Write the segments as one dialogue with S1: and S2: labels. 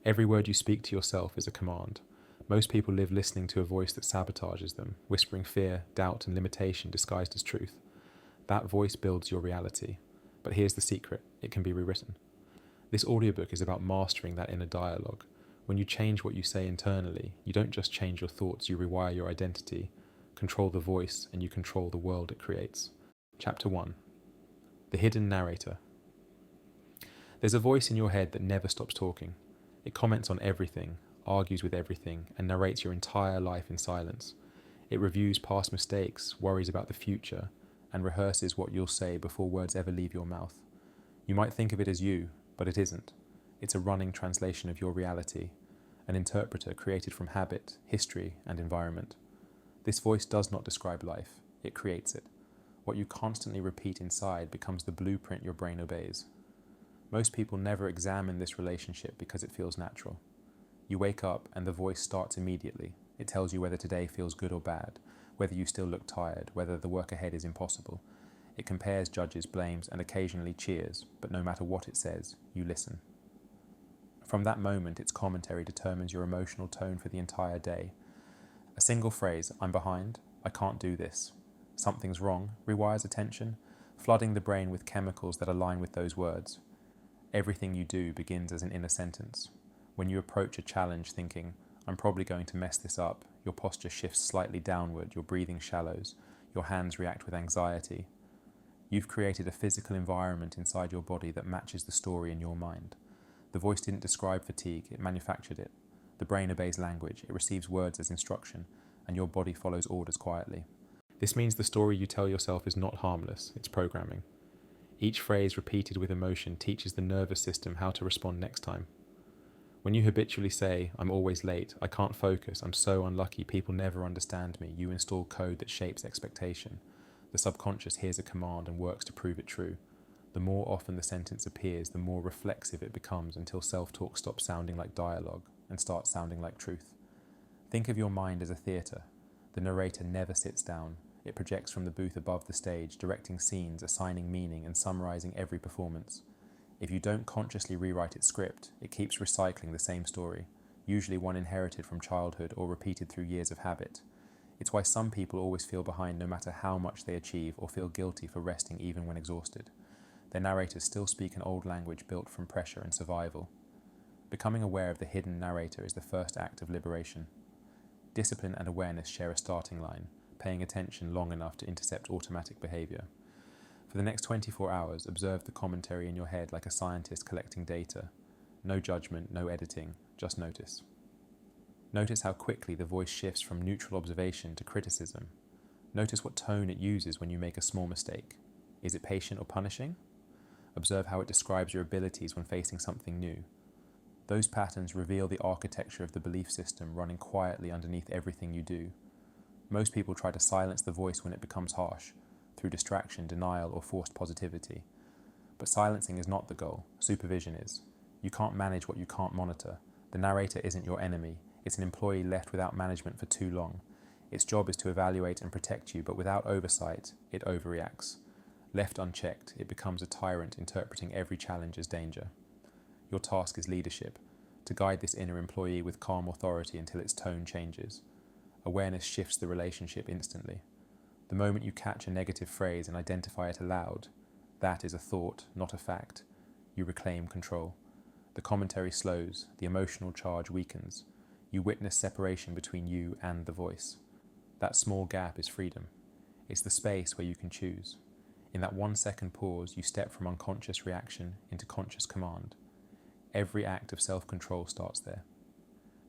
S1: Every word you speak to yourself is a command. Most people live listening to a voice that sabotages them, whispering fear, doubt, and limitation disguised as truth. That voice builds your reality. But here's the secret: it can be rewritten. This audiobook is about mastering that inner dialogue. When you change what you say internally, you don't just change your thoughts, you rewire your identity, control the voice, and you control the world it creates. Chapter 1. The Hidden Narrator. There's a voice in your head that never stops talking. It comments on everything, argues with everything, and narrates your entire life in silence. It reviews past mistakes, worries about the future, and rehearses what you'll say before words ever leave your mouth. You might think of it as you, but it isn't. It's a running translation of your reality, an interpreter created from habit, history, and environment. This voice does not describe life, it creates it. What you constantly repeat inside becomes the blueprint your brain obeys. Most people never examine this relationship because it feels natural. You wake up and the voice starts immediately. It tells you whether today feels good or bad, whether you still look tired, whether the work ahead is impossible. It compares, judges, blames, and occasionally cheers, but no matter what it says, you listen. From that moment, its commentary determines your emotional tone for the entire day. A single phrase, "I'm behind," "I can't do this," "something's wrong," rewires attention, flooding the brain with chemicals that align with those words. Everything you do begins as an inner sentence. When you approach a challenge thinking, "I'm probably going to mess this up," your posture shifts slightly downward, your breathing shallows, your hands react with anxiety. You've created a physical environment inside your body that matches the story in your mind. The voice didn't describe fatigue, it manufactured it. The brain obeys language, it receives words as instruction, and your body follows orders quietly. This means the story you tell yourself is not harmless, it's programming. Each phrase repeated with emotion teaches the nervous system how to respond next time. When you habitually say, "I'm always late, I can't focus, I'm so unlucky, people never understand me," you install code that shapes expectation. The subconscious hears a command and works to prove it true. The more often the sentence appears, the more reflexive it becomes until self-talk stops sounding like dialogue and starts sounding like truth. Think of your mind as a theatre. The narrator never sits down. It projects from the booth above the stage, directing scenes, assigning meaning, and summarizing every performance. If you don't consciously rewrite its script, it keeps recycling the same story, usually one inherited from childhood or repeated through years of habit. It's why some people always feel behind no matter how much they achieve, or feel guilty for resting even when exhausted. Their narrators still speak an old language built from pressure and survival. Becoming aware of the hidden narrator is the first act of liberation. Discipline and awareness share a starting line, paying attention long enough to intercept automatic behavior. For the next 24 hours, observe the commentary in your head like a scientist collecting data. No judgment, no editing, just notice. Notice how quickly the voice shifts from neutral observation to criticism. Notice what tone it uses when you make a small mistake. Is it patient or punishing? Observe how it describes your abilities when facing something new. Those patterns reveal the architecture of the belief system running quietly underneath everything you do. Most people try to silence the voice when it becomes harsh, through distraction, denial, or forced positivity. But silencing is not the goal, supervision is. You can't manage what you can't monitor. The narrator isn't your enemy, it's an employee left without management for too long. Its job is to evaluate and protect you, but without oversight, it overreacts. Left unchecked, it becomes a tyrant interpreting every challenge as danger. Your task is leadership, to guide this inner employee with calm authority until its tone changes. Awareness shifts the relationship instantly. The moment you catch a negative phrase and identify it aloud, that is a thought, not a fact. You reclaim control. The commentary slows, the emotional charge weakens. You witness separation between you and the voice. That small gap is freedom. It's the space where you can choose. In that 1-second pause, you step from unconscious reaction into conscious command. Every act of self-control starts there.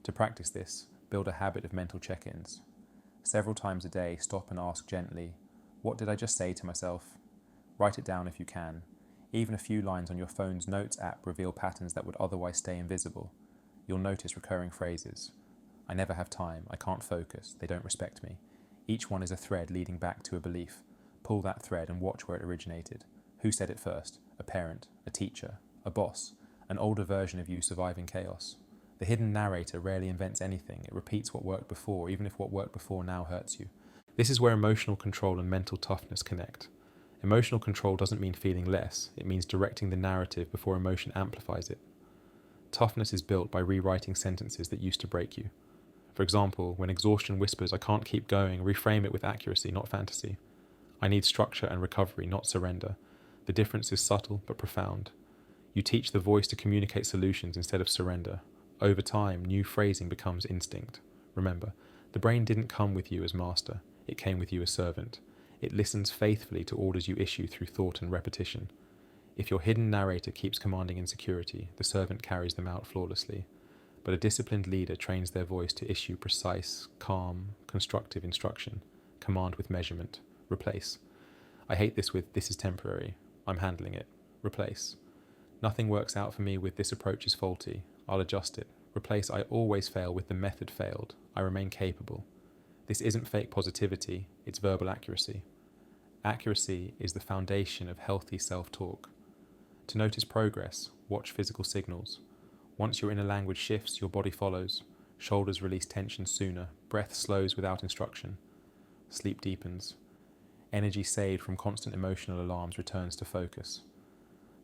S1: To practice this, build a habit of mental check-ins. Several times a day, stop and ask gently, "What did I just say to myself?" Write it down if you can. Even a few lines on your phone's notes app reveal patterns that would otherwise stay invisible. You'll notice recurring phrases. "I never have time," "I can't focus," "they don't respect me." Each one is a thread leading back to a belief. Pull that thread and watch where it originated. Who said it first? A parent, a teacher, a boss, an older version of you surviving chaos. The hidden narrator rarely invents anything. It repeats what worked before, even if what worked before now hurts you. This is where emotional control and mental toughness connect. Emotional control doesn't mean feeling less. It means directing the narrative before emotion amplifies it. Toughness is built by rewriting sentences that used to break you. For example, when exhaustion whispers, "I can't keep going," reframe it with accuracy, not fantasy. "I need structure and recovery, not surrender." The difference is subtle but profound. You teach the voice to communicate solutions instead of surrender. Over time, new phrasing becomes instinct. Remember, the brain didn't come with you as master, it came with you as servant. It listens faithfully to orders you issue through thought and repetition. If your hidden narrator keeps commanding insecurity, the servant carries them out flawlessly. But a disciplined leader trains their voice to issue precise, calm, constructive instruction. Command with measurement. Replace. I hate this with "this is temporary. I'm handling it." Replace. Nothing works out for me with "this approach is faulty. I'll adjust it." Replace "I always fail" with "the method failed. I remain capable." This isn't fake positivity, it's verbal accuracy. Accuracy is the foundation of healthy self-talk. To notice progress, watch physical signals. Once your inner language shifts, your body follows. Shoulders release tension sooner. Breath slows without instruction. Sleep deepens. Energy saved from constant emotional alarms returns to focus.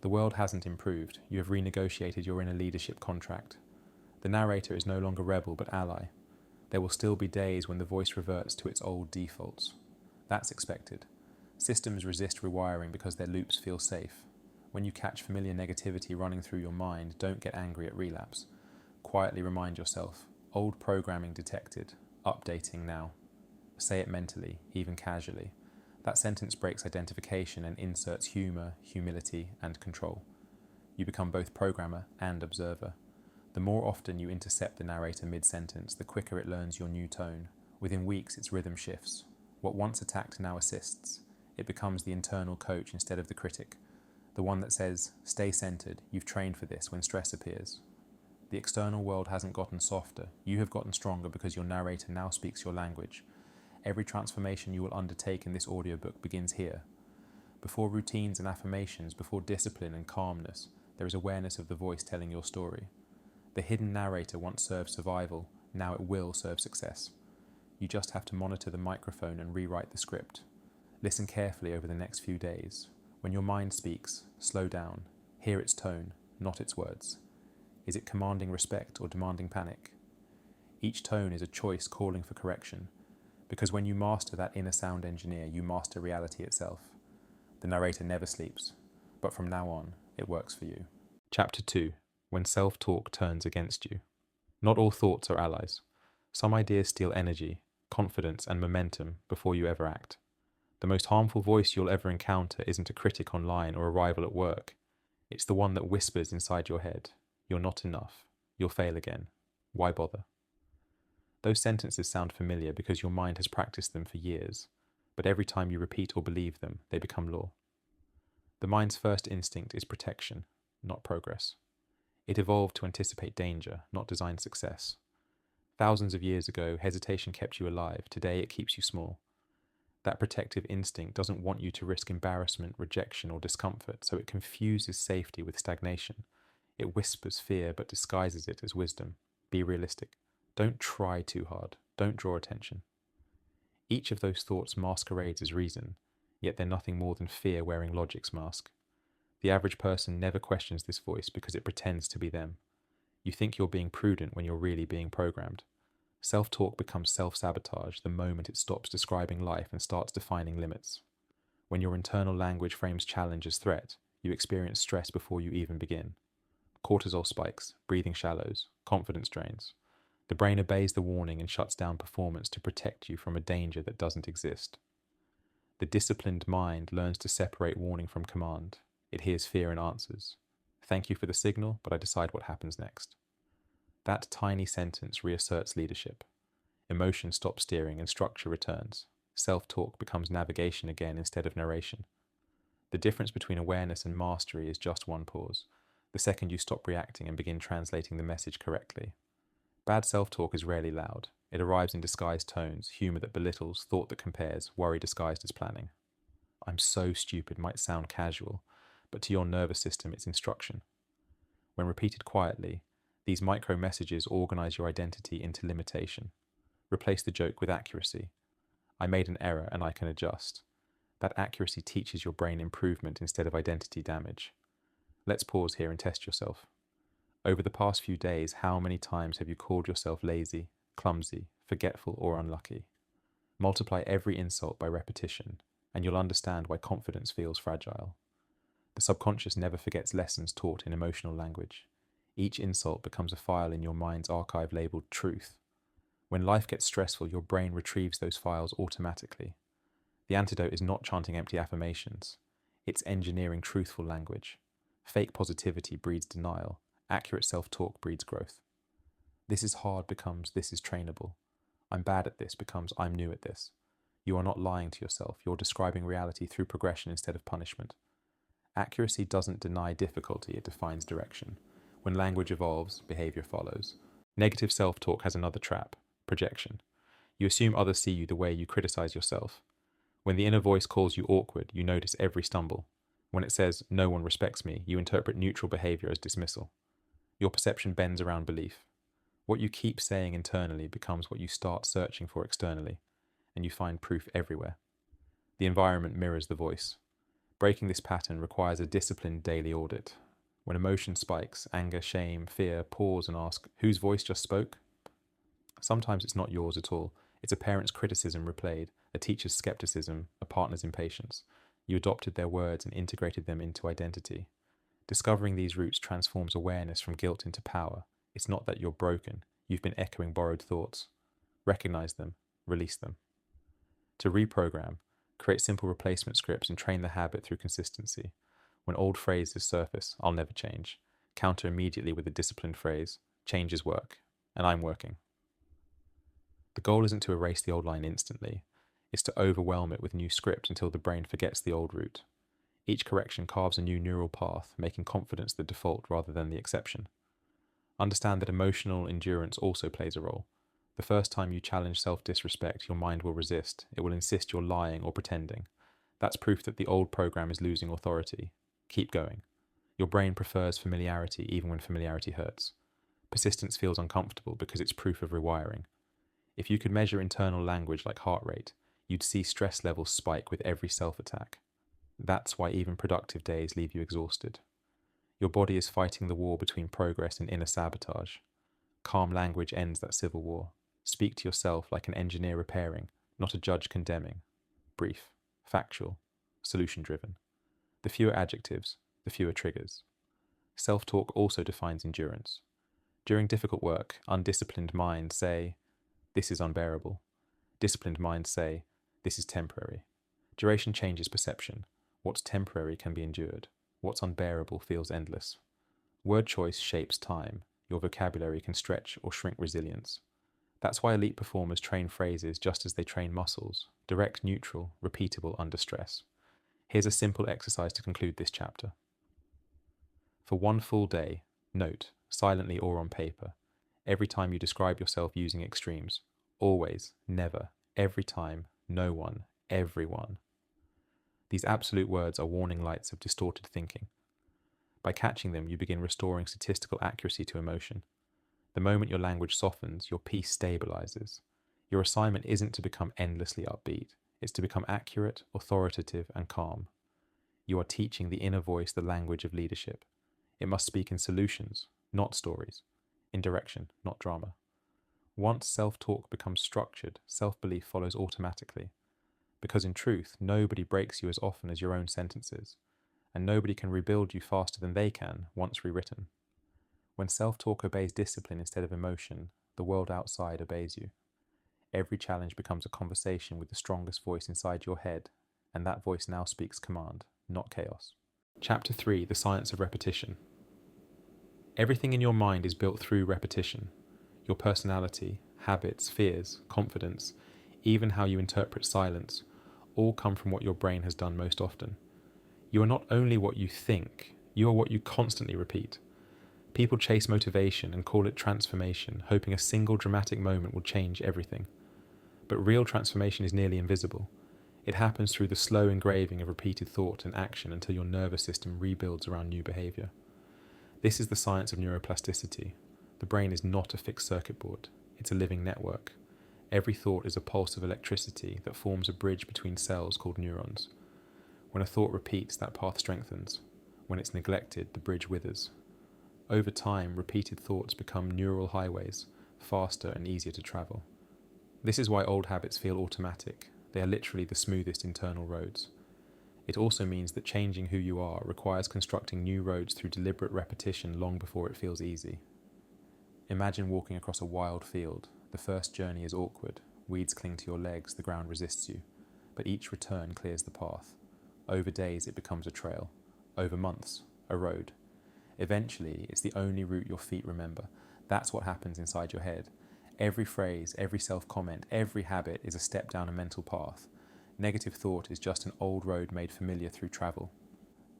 S1: The world hasn't improved. You have renegotiated your inner leadership contract. The narrator is no longer rebel but ally. There will still be days when the voice reverts to its old defaults. That's expected. Systems resist rewiring because their loops feel safe. When you catch familiar negativity running through your mind, don't get angry at relapse. Quietly remind yourself, old programming detected, updating now. Say it mentally, even casually. That sentence breaks identification and inserts humor, humility, and control. You become both programmer and observer. The more often you intercept the narrator mid-sentence, the quicker it learns your new tone. Within weeks, its rhythm shifts. What once attacked now assists. It becomes the internal coach instead of the critic. The one that says, "Stay centered, you've trained for this," when stress appears. The external world hasn't gotten softer. You have gotten stronger because your narrator now speaks your language. Every transformation you will undertake in this audiobook begins here. Before routines and affirmations, before discipline and calmness, there is awareness of the voice telling your story. The hidden narrator once served survival, now it will serve success. You just have to monitor the microphone and rewrite the script. Listen carefully over the next few days. When your mind speaks, slow down. Hear its tone, not its words. Is it commanding respect or demanding panic? Each tone is a choice calling for correction, because when you master that inner sound engineer, you master reality itself. The narrator never sleeps, but from now on, it works for you. Chapter 2. When self-talk turns against you. Not all thoughts are allies. Some ideas steal energy, confidence, and momentum before you ever act. The most harmful voice you'll ever encounter isn't a critic online or a rival at work. It's the one that whispers inside your head, "You're not enough. You'll fail again. Why bother?" Those sentences sound familiar because your mind has practiced them for years, but every time you repeat or believe them, they become law. The mind's first instinct is protection, not progress. It evolved to anticipate danger, not design success. Thousands of years ago, hesitation kept you alive. Today, it keeps you small. That protective instinct doesn't want you to risk embarrassment, rejection, or discomfort, so it confuses safety with stagnation. It whispers fear but disguises it as wisdom. Be realistic. Don't try too hard. Don't draw attention. Each of those thoughts masquerades as reason, yet they're nothing more than fear wearing logic's mask. The average person never questions this voice because it pretends to be them. You think you're being prudent when you're really being programmed. Self-talk becomes self-sabotage the moment it stops describing life and starts defining limits. When your internal language frames challenge as threat, you experience stress before you even begin. Cortisol spikes, breathing shallows, confidence drains. The brain obeys the warning and shuts down performance to protect you from a danger that doesn't exist. The disciplined mind learns to separate warning from command. It hears fear and answers. "Thank you for the signal, but I decide what happens next." That tiny sentence reasserts leadership. Emotion stops steering and structure returns. Self-talk becomes navigation again instead of narration. The difference between awareness and mastery is just one pause. The second you stop reacting and begin translating the message correctly. Bad self-talk is rarely loud. It arrives in disguised tones, humor that belittles, thought that compares, worry disguised as planning. "I'm so stupid" might sound casual, but to your nervous system it's instruction. When repeated quietly, these micro-messages organize your identity into limitation. Replace the joke with accuracy. "I made an error and I can adjust." That accuracy teaches your brain improvement instead of identity damage. Let's pause here and test yourself. Over the past few days, how many times have you called yourself lazy, clumsy, forgetful, or unlucky? Multiply every insult by repetition, and you'll understand why confidence feels fragile. The subconscious never forgets lessons taught in emotional language. Each insult becomes a file in your mind's archive labeled truth. When life gets stressful, your brain retrieves those files automatically. The antidote is not chanting empty affirmations. It's engineering truthful language. Fake positivity breeds denial. Accurate self-talk breeds growth. This is hard becomes this is trainable. I'm bad at this becomes I'm new at this. You are not lying to yourself. You're describing reality through progression instead of punishment. Accuracy doesn't deny difficulty, it defines direction. When language evolves, behavior follows. Negative self-talk has another trap: projection. You assume others see you the way you criticize yourself. When the inner voice calls you awkward, you notice every stumble. When it says, no one respects me, you interpret neutral behavior as dismissal. Your perception bends around belief. What you keep saying internally becomes what you start searching for externally, and you find proof everywhere. The environment mirrors the voice. Breaking this pattern requires a disciplined daily audit. When emotion spikes, anger, shame, fear, pause and ask, whose voice just spoke? Sometimes it's not yours at all. It's a parent's criticism replayed, a teacher's skepticism, a partner's impatience. You adopted their words and integrated them into identity. Discovering these roots transforms awareness from guilt into power. It's not that you're broken. You've been echoing borrowed thoughts. Recognize them. Release them. To reprogram, create simple replacement scripts and train the habit through consistency. When old phrases surface, I'll never change. Counter immediately with a disciplined phrase, change is work, and I'm working. The goal isn't to erase the old line instantly. It's to overwhelm it with new script until the brain forgets the old route. Each correction carves a new neural path, making confidence the default rather than the exception. Understand that emotional endurance also plays a role. The first time you challenge self-disrespect, your mind will resist. It will insist you're lying or pretending. That's proof that the old program is losing authority. Keep going. Your brain prefers familiarity even when familiarity hurts. Persistence feels uncomfortable because it's proof of rewiring. If you could measure internal language like heart rate, you'd see stress levels spike with every self-attack. That's why even productive days leave you exhausted. Your body is fighting the war between progress and inner sabotage. Calm language ends that civil war. Speak to yourself like an engineer repairing, not a judge condemning. Brief, factual, solution-driven. The fewer adjectives, the fewer triggers. Self-talk also defines endurance. During difficult work, undisciplined minds say, this is unbearable. Disciplined minds say, this is temporary. Duration changes perception. What's temporary can be endured. What's unbearable feels endless. Word choice shapes time. Your vocabulary can stretch or shrink resilience. That's why elite performers train phrases just as they train muscles, direct, neutral, repeatable under stress. Here's a simple exercise to conclude this chapter. For one full day, note, silently or on paper, every time you describe yourself using extremes. Always, never, every time, no one, everyone. These absolute words are warning lights of distorted thinking. By catching them, you begin restoring statistical accuracy to emotion. The moment your language softens, your peace stabilizes. Your assignment isn't to become endlessly upbeat. It's to become accurate, authoritative, and calm. You are teaching the inner voice the language of leadership. It must speak in solutions, not stories, in direction, not drama. Once self-talk becomes structured, self-belief follows automatically. Because in truth, nobody breaks you as often as your own sentences, and nobody can rebuild you faster than they can once rewritten. When self-talk obeys discipline instead of emotion, the world outside obeys you. Every challenge becomes a conversation with the strongest voice inside your head, and that voice now speaks command, not chaos. Chapter 3, The Science of Repetition. Everything in your mind is built through repetition. Your personality, habits, fears, confidence, even how you interpret silence, all come from what your brain has done most often. You are not only what you think, you are what you constantly repeat. People chase motivation and call it transformation, hoping a single dramatic moment will change everything. But real transformation is nearly invisible. It happens through the slow engraving of repeated thought and action until your nervous system rebuilds around new behavior. This is the science of neuroplasticity. The brain is not a fixed circuit board. It's a living network. Every thought is a pulse of electricity that forms a bridge between cells called neurons. When a thought repeats, that path strengthens. When it's neglected, the bridge withers. Over time, repeated thoughts become neural highways, faster and easier to travel. This is why old habits feel automatic. They are literally the smoothest internal roads. It also means that changing who you are requires constructing new roads through deliberate repetition long before it feels easy. Imagine walking across a wild field. The first journey is awkward. Weeds cling to your legs, the ground resists you. But each return clears the path. Over days, it becomes a trail. Over months, a road. Eventually, it's the only route your feet remember. That's what happens inside your head. Every phrase, every self-comment, every habit is a step down a mental path. Negative thought is just an old road made familiar through travel.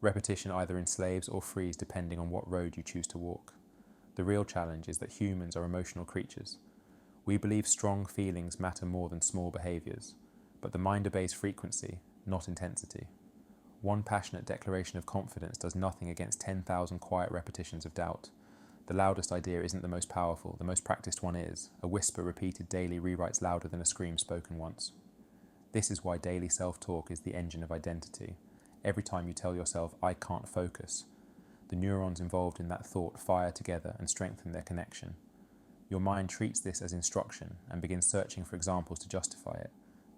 S1: Repetition either enslaves or frees depending on what road you choose to walk. The real challenge is that humans are emotional creatures. We believe strong feelings matter more than small behaviours, but the mind obeys frequency, not intensity. One passionate declaration of confidence does nothing against 10,000 quiet repetitions of doubt. The loudest idea isn't the most powerful, the most practiced one is. A whisper repeated daily rewrites louder than a scream spoken once. This is why daily self-talk is the engine of identity. Every time you tell yourself, I can't focus, the neurons involved in that thought fire together and strengthen their connection. Your mind treats this as instruction and begins searching for examples to justify it.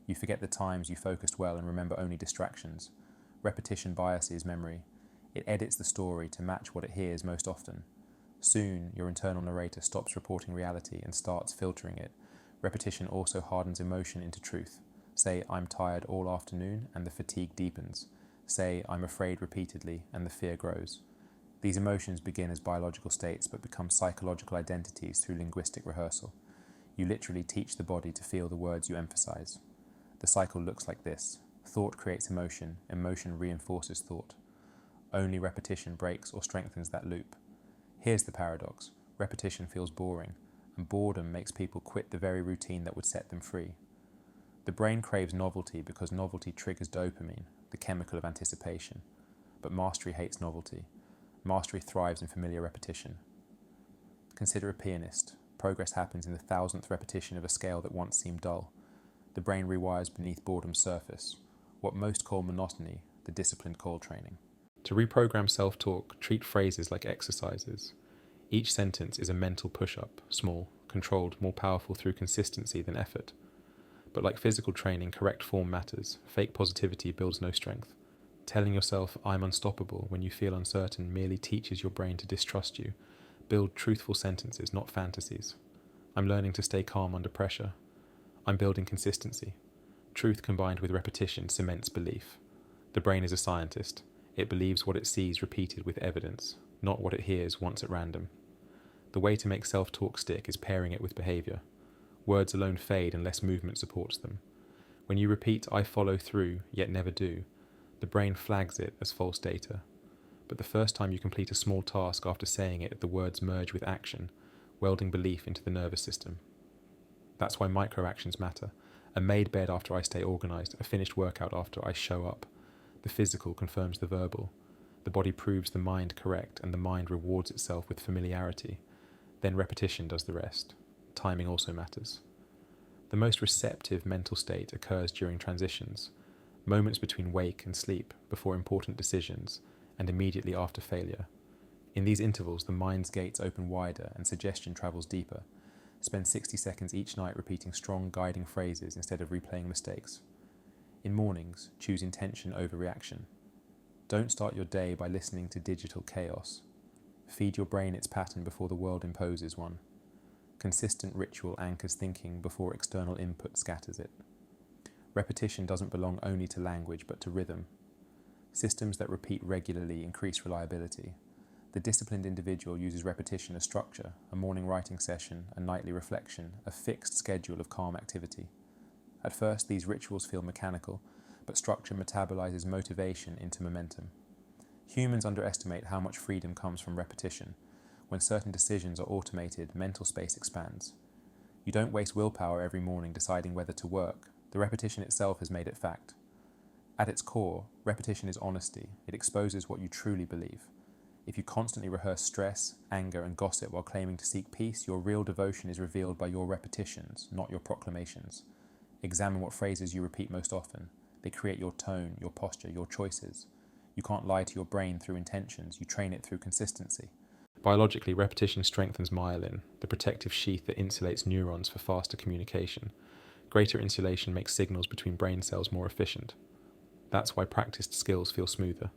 S1: You forget the times you focused well and remember only distractions. Repetition biases memory. It edits the story to match what it hears most often. Soon, your internal narrator stops reporting reality and starts filtering it. Repetition also hardens emotion into truth. Say, I'm tired all afternoon, and the fatigue deepens. Say, I'm afraid repeatedly, and the fear grows. These emotions begin as biological states but become psychological identities through linguistic rehearsal. You literally teach the body to feel the words you emphasize. The cycle looks like this. Thought creates emotion, emotion reinforces thought. Only repetition breaks or strengthens that loop. Here's the paradox. Repetition feels boring, and boredom makes people quit the very routine that would set them free. The brain craves novelty because novelty triggers dopamine, the chemical of anticipation. But mastery hates novelty. Mastery thrives in familiar repetition. Consider a pianist. Progress happens in the thousandth repetition of a scale that once seemed dull. The brain rewires beneath boredom's surface. What most call monotony, the disciplined call training. To reprogram self-talk, treat phrases like exercises. Each sentence is a mental push-up, small, controlled, more powerful through consistency than effort. But like physical training, correct form matters. Fake positivity builds no strength. Telling yourself, I'm unstoppable, when you feel uncertain merely teaches your brain to distrust you. Build truthful sentences, not fantasies. I'm learning to stay calm under pressure. I'm building consistency. Truth combined with repetition cements belief. The brain is a scientist. It believes what it sees repeated with evidence, not what it hears once at random. The way to make self-talk stick is pairing it with behaviour. Words alone fade unless movement supports them. When you repeat, I follow through, yet never do, the brain flags it as false data. But the first time you complete a small task after saying it, the words merge with action, welding belief into the nervous system. That's why micro-actions matter. A made bed after I stay organised, a finished workout after I show up. The physical confirms the verbal. The body proves the mind correct, and the mind rewards itself with familiarity. Then repetition does the rest. Timing also matters. The most receptive mental state occurs during transitions, moments between wake and sleep, before important decisions, and immediately after failure. In these intervals, the mind's gates open wider and suggestion travels deeper. Spend 60 seconds each night repeating strong guiding phrases instead of replaying mistakes. In mornings, choose intention over reaction. Don't start your day by listening to digital chaos. Feed your brain its pattern before the world imposes one. Consistent ritual anchors thinking before external input scatters it. Repetition doesn't belong only to language but to rhythm. Systems that repeat regularly increase reliability. The disciplined individual uses repetition as structure, a morning writing session, a nightly reflection, a fixed schedule of calm activity. At first, these rituals feel mechanical, but structure metabolizes motivation into momentum. Humans underestimate how much freedom comes from repetition. When certain decisions are automated, mental space expands. You don't waste willpower every morning deciding whether to work. The repetition itself has made it fact. At its core, repetition is honesty. It exposes what you truly believe. If you constantly rehearse stress, anger, and gossip while claiming to seek peace, your real devotion is revealed by your repetitions, not your proclamations. Examine what phrases you repeat most often. They create your tone, your posture, your choices. You can't lie to your brain through intentions, you train it through consistency. Biologically, repetition strengthens myelin, the protective sheath that insulates neurons for faster communication. Greater insulation makes signals between brain cells more efficient. That's why practiced skills feel smoother.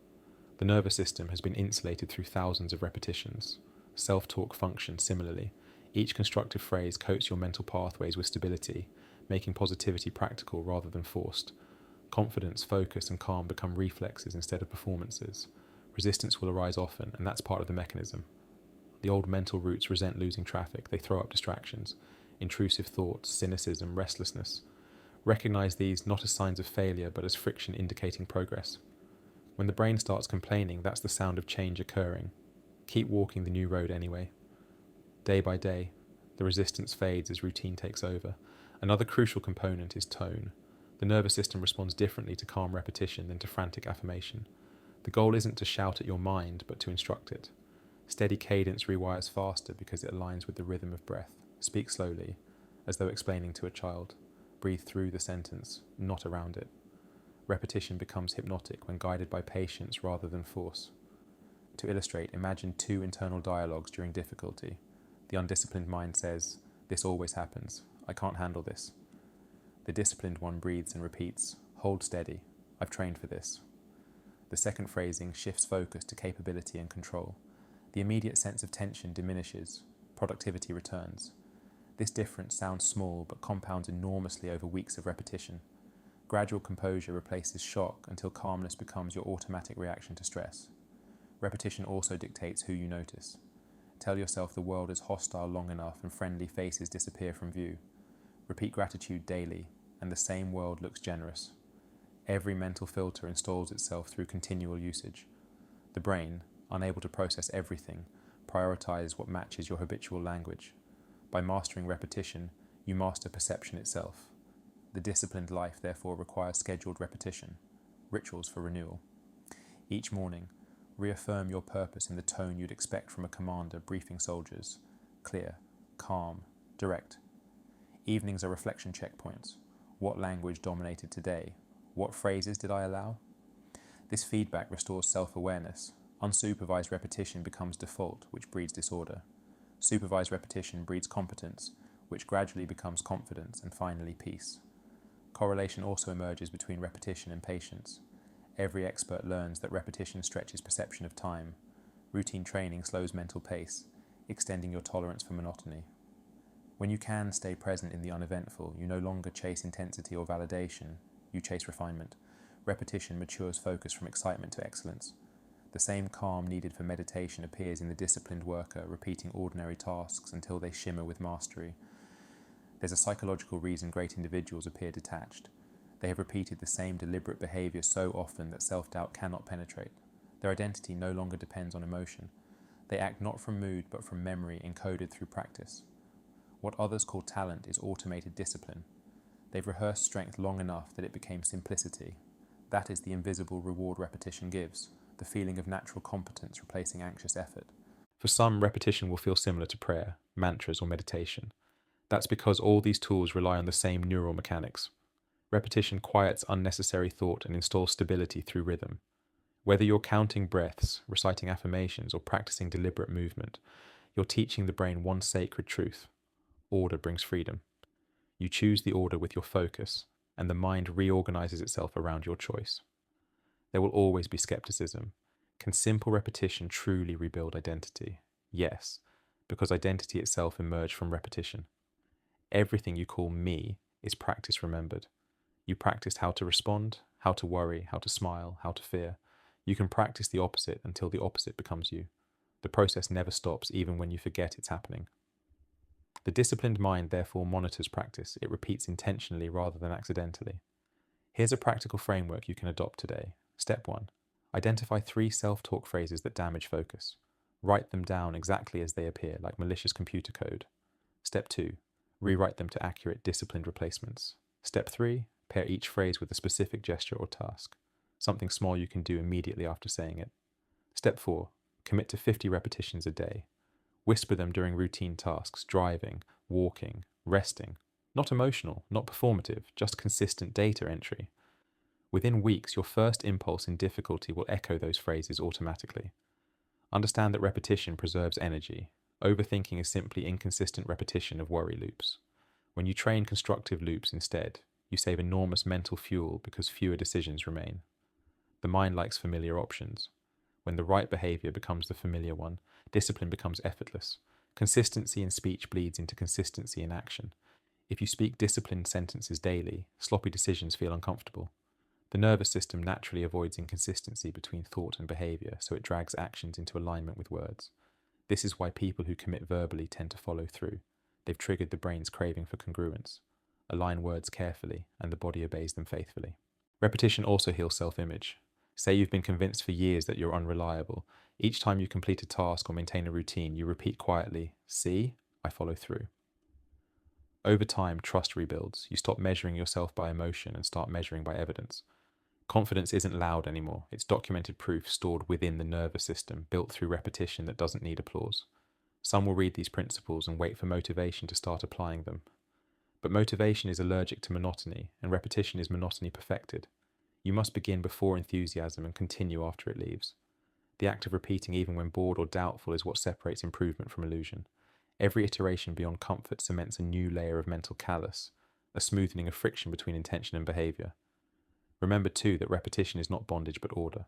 S1: The nervous system has been insulated through thousands of repetitions. Self-talk functions similarly. Each constructive phrase coats your mental pathways with stability, making positivity practical rather than forced. Confidence, focus, and calm become reflexes instead of performances. Resistance will arise often, and that's part of the mechanism. The old mental roots resent losing traffic. They throw up distractions, intrusive thoughts, cynicism, restlessness. Recognize these not as signs of failure, but as friction indicating progress. When the brain starts complaining, that's the sound of change occurring. Keep walking the new road anyway. Day by day, the resistance fades as routine takes over. Another crucial component is tone. The nervous system responds differently to calm repetition than to frantic affirmation. The goal isn't to shout at your mind, but to instruct it. Steady cadence rewires faster because it aligns with the rhythm of breath. Speak slowly, as though explaining to a child. Breathe through the sentence, not around it. Repetition becomes hypnotic when guided by patience rather than force. To illustrate, imagine two internal dialogues during difficulty. The undisciplined mind says, "This always happens. I can't handle this." The disciplined one breathes and repeats, "Hold steady. I've trained for this." The second phrasing shifts focus to capability and control. The immediate sense of tension diminishes. Productivity returns. This difference sounds small but compounds enormously over weeks of repetition. Gradual composure replaces shock until calmness becomes your automatic reaction to stress. Repetition also dictates who you notice. Tell yourself the world is hostile long enough and friendly faces disappear from view. Repeat gratitude daily, and the same world looks generous. Every mental filter installs itself through continual usage. The brain, unable to process everything, prioritizes what matches your habitual language. By mastering repetition, you master perception itself. The disciplined life therefore requires scheduled repetition, rituals for renewal. Each morning, reaffirm your purpose in the tone you'd expect from a commander briefing soldiers: clear, calm, direct. Evenings are reflection checkpoints. What language dominated today? What phrases did I allow? This feedback restores self-awareness. Unsupervised repetition becomes default, which breeds disorder. Supervised repetition breeds competence, which gradually becomes confidence and finally peace. Correlation also emerges between repetition and patience. Every expert learns that repetition stretches perception of time. Routine training slows mental pace, extending your tolerance for monotony. When you can stay present in the uneventful, you no longer chase intensity or validation, you chase refinement. Repetition matures focus from excitement to excellence. The same calm needed for meditation appears in the disciplined worker, repeating ordinary tasks until they shimmer with mastery. There's a psychological reason great individuals appear detached. They have repeated the same deliberate behavior so often that self-doubt cannot penetrate. Their identity no longer depends on emotion. They act not from mood but from memory encoded through practice. What others call talent is automated discipline. They've rehearsed strength long enough that it became simplicity. That is the invisible reward repetition gives, the feeling of natural competence replacing anxious effort. For some, repetition will feel similar to prayer, mantras, or meditation. That's because all these tools rely on the same neural mechanics. Repetition quiets unnecessary thought and installs stability through rhythm. Whether you're counting breaths, reciting affirmations, or practicing deliberate movement, you're teaching the brain one sacred truth: order brings freedom. You choose the order with your focus, and the mind reorganizes itself around your choice. There will always be skepticism. Can simple repetition truly rebuild identity? Yes, because identity itself emerged from repetition. Everything you call me is practice remembered. You practiced how to respond, how to worry, how to smile, how to fear. You can practice the opposite until the opposite becomes you. The process never stops, even when you forget it's happening. The disciplined mind therefore monitors practice. It repeats intentionally rather than accidentally. Here's a practical framework you can adopt today. Step 1. Identify 3 self-talk phrases that damage focus. Write them down exactly as they appear, like malicious computer code. Step 2. Rewrite them to accurate, disciplined replacements. Step 3. Pair each phrase with a specific gesture or task, something small you can do immediately after saying it. Step 4. Commit to 50 repetitions a day. Whisper them during routine tasks, driving, walking, resting. Not emotional, not performative, just consistent data entry. Within weeks, your first impulse in difficulty will echo those phrases automatically. Understand that repetition preserves energy. Overthinking is simply inconsistent repetition of worry loops. When you train constructive loops instead, you save enormous mental fuel because fewer decisions remain. The mind likes familiar options. When the right behavior becomes the familiar one, discipline becomes effortless. Consistency in speech bleeds into consistency in action. If you speak disciplined sentences daily, sloppy decisions feel uncomfortable. The nervous system naturally avoids inconsistency between thought and behavior, so it drags actions into alignment with words. This is why people who commit verbally tend to follow through. They've triggered the brain's craving for congruence. Align words carefully, and the body obeys them faithfully. Repetition also heals self-image. Say you've been convinced for years that you're unreliable. Each time you complete a task or maintain a routine, you repeat quietly, "See, I follow through." Over time, trust rebuilds. You stop measuring yourself by emotion and start measuring by evidence. Confidence isn't loud anymore. It's documented proof stored within the nervous system, built through repetition that doesn't need applause. Some will read these principles and wait for motivation to start applying them. But motivation is allergic to monotony, and repetition is monotony perfected. You must begin before enthusiasm and continue after it leaves. The act of repeating even when bored or doubtful is what separates improvement from illusion. Every iteration beyond comfort cements a new layer of mental callus, a smoothing of friction between intention and behavior. Remember too that repetition is not bondage but order.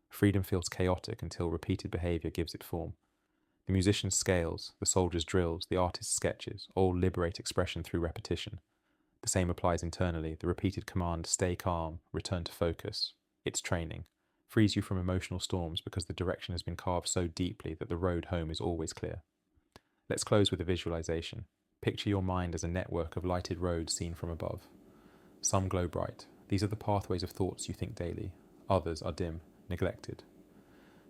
S1: Freedom feels chaotic until repeated behavior gives it form. The musician's scales, the soldier's drills, the artist's sketches all liberate expression through repetition. The same applies internally. The repeated command, "Stay calm, return to focus," it's training, frees you from emotional storms because the direction has been carved so deeply that the road home is always clear. Let's close with a visualization. Picture your mind as a network of lighted roads seen from above. Some glow bright. These are the pathways of thoughts you think daily. Others are dim, neglected.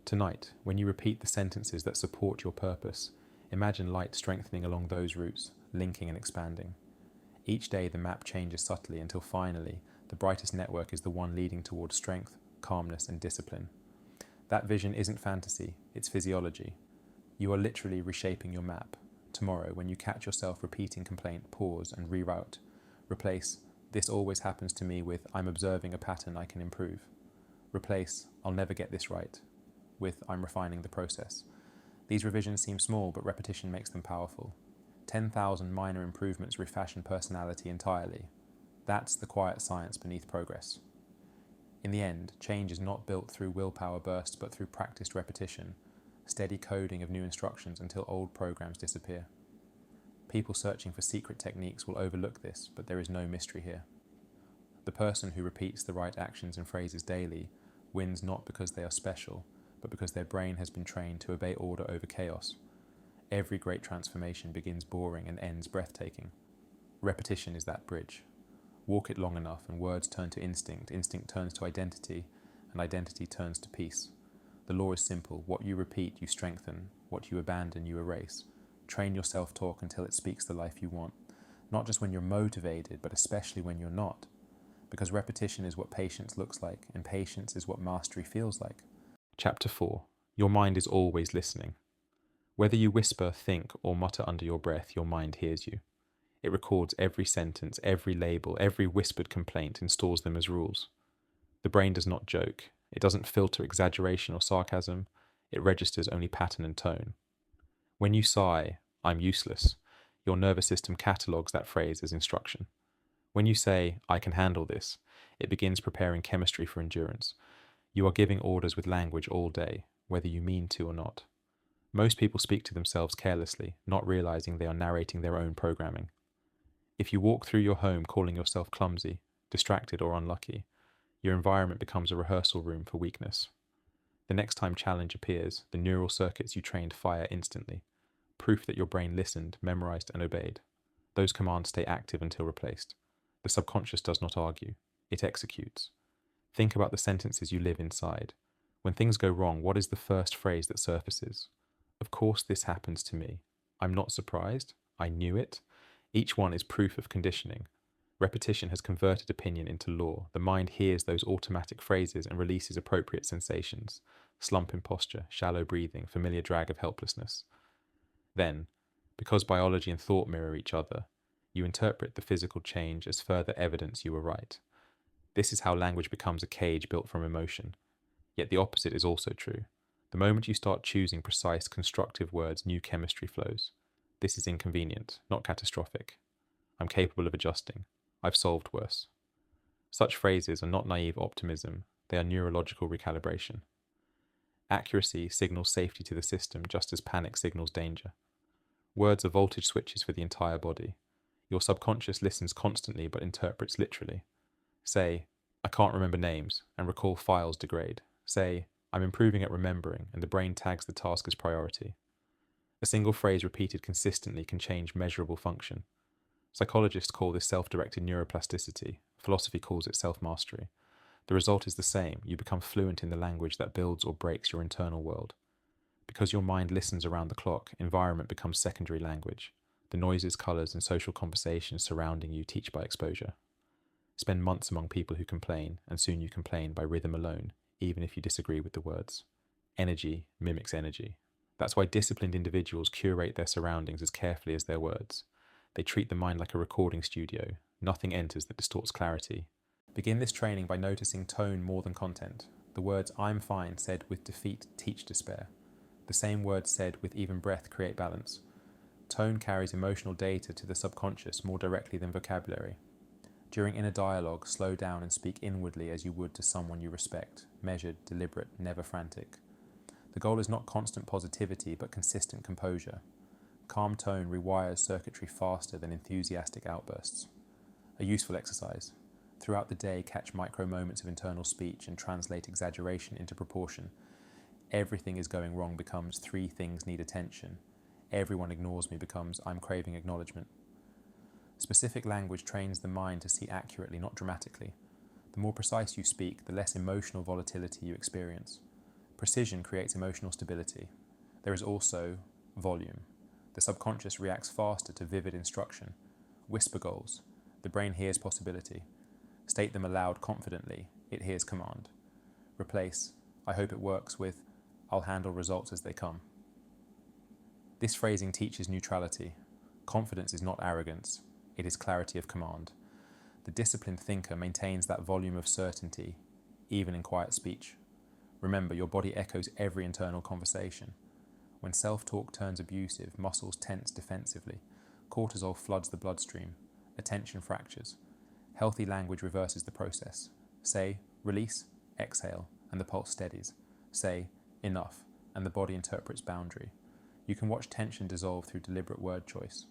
S1: Tonight, when you repeat the sentences that support your purpose, imagine light strengthening along those routes, linking and expanding. Each day the map changes subtly until finally the brightest network is the one leading towards strength, calmness and discipline. That vision isn't fantasy, it's physiology. You are literally reshaping your map. Tomorrow, when you catch yourself repeating complaint, pause and reroute. Replace "This always happens to me" with "I'm observing a pattern I can improve." Replace "I'll never get this right" with "I'm refining the process." These revisions seem small, but repetition makes them powerful. 10,000 minor improvements refashion personality entirely. That's the quiet science beneath progress. In the end, change is not built through willpower bursts, but through practiced repetition, steady coding of new instructions until old programs disappear. People searching for secret techniques will overlook this, but there is no mystery here. The person who repeats the right actions and phrases daily wins not because they are special, but because their brain has been trained to obey order over chaos. Every great transformation begins boring and ends breathtaking. Repetition is that bridge. Walk it long enough and words turn to instinct, instinct turns to identity, and identity turns to peace. The law is simple. What you repeat, you strengthen. What you abandon, you erase. Train your self-talk until it speaks the life you want. Not just when you're motivated, but especially when you're not. Because repetition is what patience looks like, and patience is what mastery feels like. Chapter 4. Your mind is always listening. Whether you whisper, think, or mutter under your breath, your mind hears you. It records every sentence, every label, every whispered complaint, and stores them as rules. The brain does not joke. It doesn't filter exaggeration or sarcasm. It registers only pattern and tone. When you sigh, "I'm useless," your nervous system catalogues that phrase as instruction. When you say, "I can handle this," it begins preparing chemistry for endurance. You are giving orders with language all day, whether you mean to or not. Most people speak to themselves carelessly, not realizing they are narrating their own programming. If you walk through your home calling yourself clumsy, distracted or unlucky, your environment becomes a rehearsal room for weakness. The next time challenge appears, the neural circuits you trained fire instantly. Proof that your brain listened, memorized, and obeyed. Those commands stay active until replaced. The subconscious does not argue. It executes. Think about the sentences you live inside. When things go wrong, what is the first phrase that surfaces? "Of course this happens to me. I'm not surprised. I knew it." Each one is proof of conditioning. Repetition has converted opinion into law. The mind hears those automatic phrases and releases appropriate sensations. Slump in posture, shallow breathing, familiar drag of helplessness. Then, because biology and thought mirror each other, you interpret the physical change as further evidence you were right. This is how language becomes a cage built from emotion. Yet the opposite is also true. The moment you start choosing precise, constructive words, new chemistry flows. This is inconvenient, not catastrophic. I'm capable of adjusting. I've solved worse. Such phrases are not naive optimism, they are neurological recalibration. Accuracy signals safety to the system just as panic signals danger. Words are voltage switches for the entire body. Your subconscious listens constantly but interprets literally. Say, I can't remember names, and recall files degrade. Say, I'm improving at remembering, and the brain tags the task as priority. A single phrase repeated consistently can change measurable function. Psychologists call this self-directed neuroplasticity. Philosophy calls it self-mastery. The result is the same. You become fluent in the language that builds or breaks your internal world. Because your mind listens around the clock, environment becomes secondary language. The noises, colours, and social conversations surrounding you teach by exposure. Spend months among people who complain, and soon you complain by rhythm alone, even if you disagree with the words. Energy mimics energy. That's why disciplined individuals curate their surroundings as carefully as their words. They treat the mind like a recording studio. Nothing enters that distorts clarity. Begin this training by noticing tone more than content. The words "I'm fine" said with defeat teach despair. The same words said with even breath create balance. Tone carries emotional data to the subconscious more directly than vocabulary. During inner dialogue, slow down and speak inwardly as you would to someone you respect, measured, deliberate, never frantic. The goal is not constant positivity, but consistent composure. Calm tone rewires circuitry faster than enthusiastic outbursts. A useful exercise. Throughout the day, catch micro moments of internal speech and translate exaggeration into proportion. Everything is going wrong becomes 3 things need attention. Everyone ignores me becomes I'm craving acknowledgement. Specific language trains the mind to see accurately, not dramatically. The more precise you speak, the less emotional volatility you experience. Precision creates emotional stability. There is also volume. The subconscious reacts faster to vivid instruction. Whisper goals. The brain hears possibility. State them aloud confidently. It hears command. Replace, I hope it works, with, I'll handle results as they come. This phrasing teaches neutrality. Confidence is not arrogance. It is clarity of command. The disciplined thinker maintains that volume of certainty, even in quiet speech. Remember, your body echoes every internal conversation. When self-talk turns abusive, muscles tense defensively. Cortisol floods the bloodstream. Attention fractures. Healthy language reverses the process. Say, release, exhale, and the pulse steadies. Say, enough, and the body interprets boundary. You can watch tension dissolve through deliberate word choice.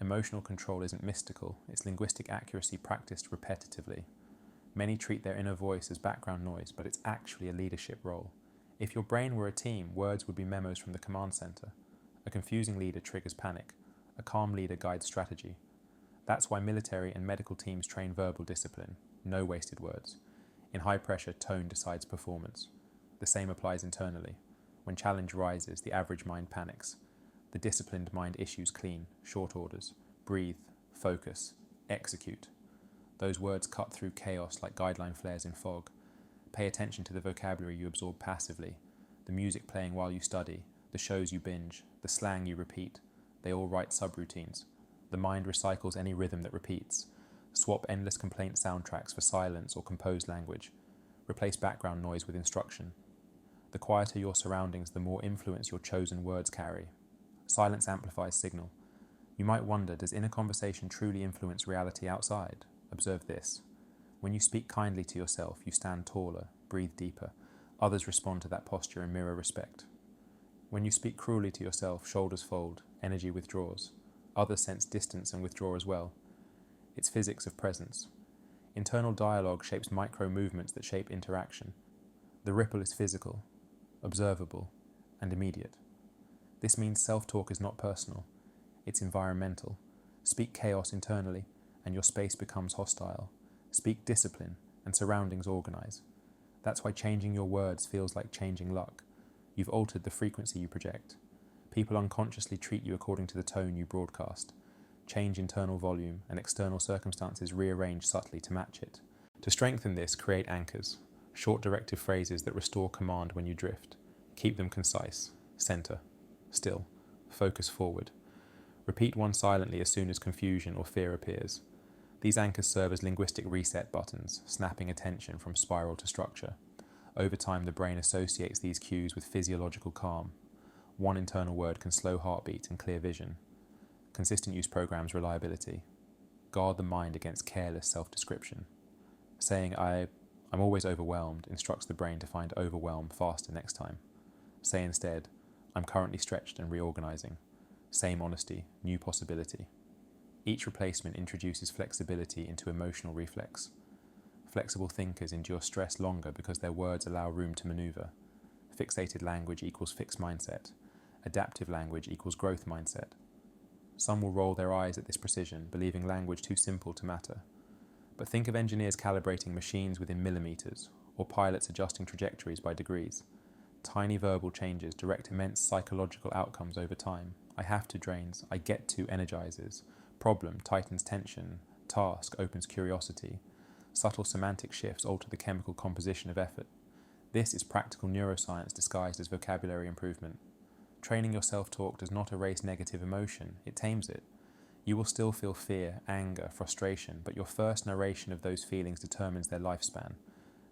S1: Emotional control isn't mystical, it's linguistic accuracy practiced repetitively. Many treat their inner voice as background noise, but it's actually a leadership role. If your brain were a team, words would be memos from the command center. A confusing leader triggers panic. A calm leader guides strategy. That's why military and medical teams train verbal discipline. No wasted words. In high pressure, tone decides performance. The same applies internally. When challenge rises, the average mind panics. The disciplined mind issues clean, short orders. Breathe, focus, execute. Those words cut through chaos like guideline flares in fog. Pay attention to the vocabulary you absorb passively. The music playing while you study, the shows you binge, the slang you repeat. They all write subroutines. The mind recycles any rhythm that repeats. Swap endless complaint soundtracks for silence or composed language. Replace background noise with instruction. The quieter your surroundings, the more influence your chosen words carry. Silence amplifies signal. You might wonder, does inner conversation truly influence reality outside? Observe this. When you speak kindly to yourself, you stand taller, breathe deeper. Others respond to that posture and mirror respect. When you speak cruelly to yourself, shoulders fold, energy withdraws. Others sense distance and withdraw as well. It's physics of presence. Internal dialogue shapes micro movements that shape interaction. The ripple is physical, observable, and immediate. This means self-talk is not personal. It's environmental. Speak chaos internally, and your space becomes hostile. Speak discipline, and surroundings organize. That's why changing your words feels like changing luck. You've altered the frequency you project. People unconsciously treat you according to the tone you broadcast. Change internal volume, and external circumstances rearrange subtly to match it. To strengthen this, create anchors, short directive phrases that restore command when you drift. Keep them concise, center, still, focus forward. Repeat one silently as soon as confusion or fear appears. These anchors serve as linguistic reset buttons, snapping attention from spiral to structure. Over time, the brain associates these cues with physiological calm. One internal word can slow heartbeat and clear vision. Consistent use programs reliability. Guard the mind against careless self-description. Saying, I'm always overwhelmed instructs the brain to find overwhelm faster next time. Say instead, I'm currently stretched and reorganizing. Same honesty, new possibility. Each replacement introduces flexibility into emotional reflex. Flexible thinkers endure stress longer because their words allow room to maneuver. Fixated language equals fixed mindset. Adaptive language equals growth mindset. Some will roll their eyes at this precision, believing language too simple to matter. But think of engineers calibrating machines within millimeters, or pilots adjusting trajectories by degrees. Tiny verbal changes direct immense psychological outcomes over time. I have to drains, I get to energizes. Problem tightens tension, task opens curiosity. Subtle semantic shifts alter the chemical composition of effort. This is practical neuroscience disguised as vocabulary improvement. Training your self-talk does not erase negative emotion, it tames it. You will still feel fear, anger, frustration, but your first narration of those feelings determines their lifespan.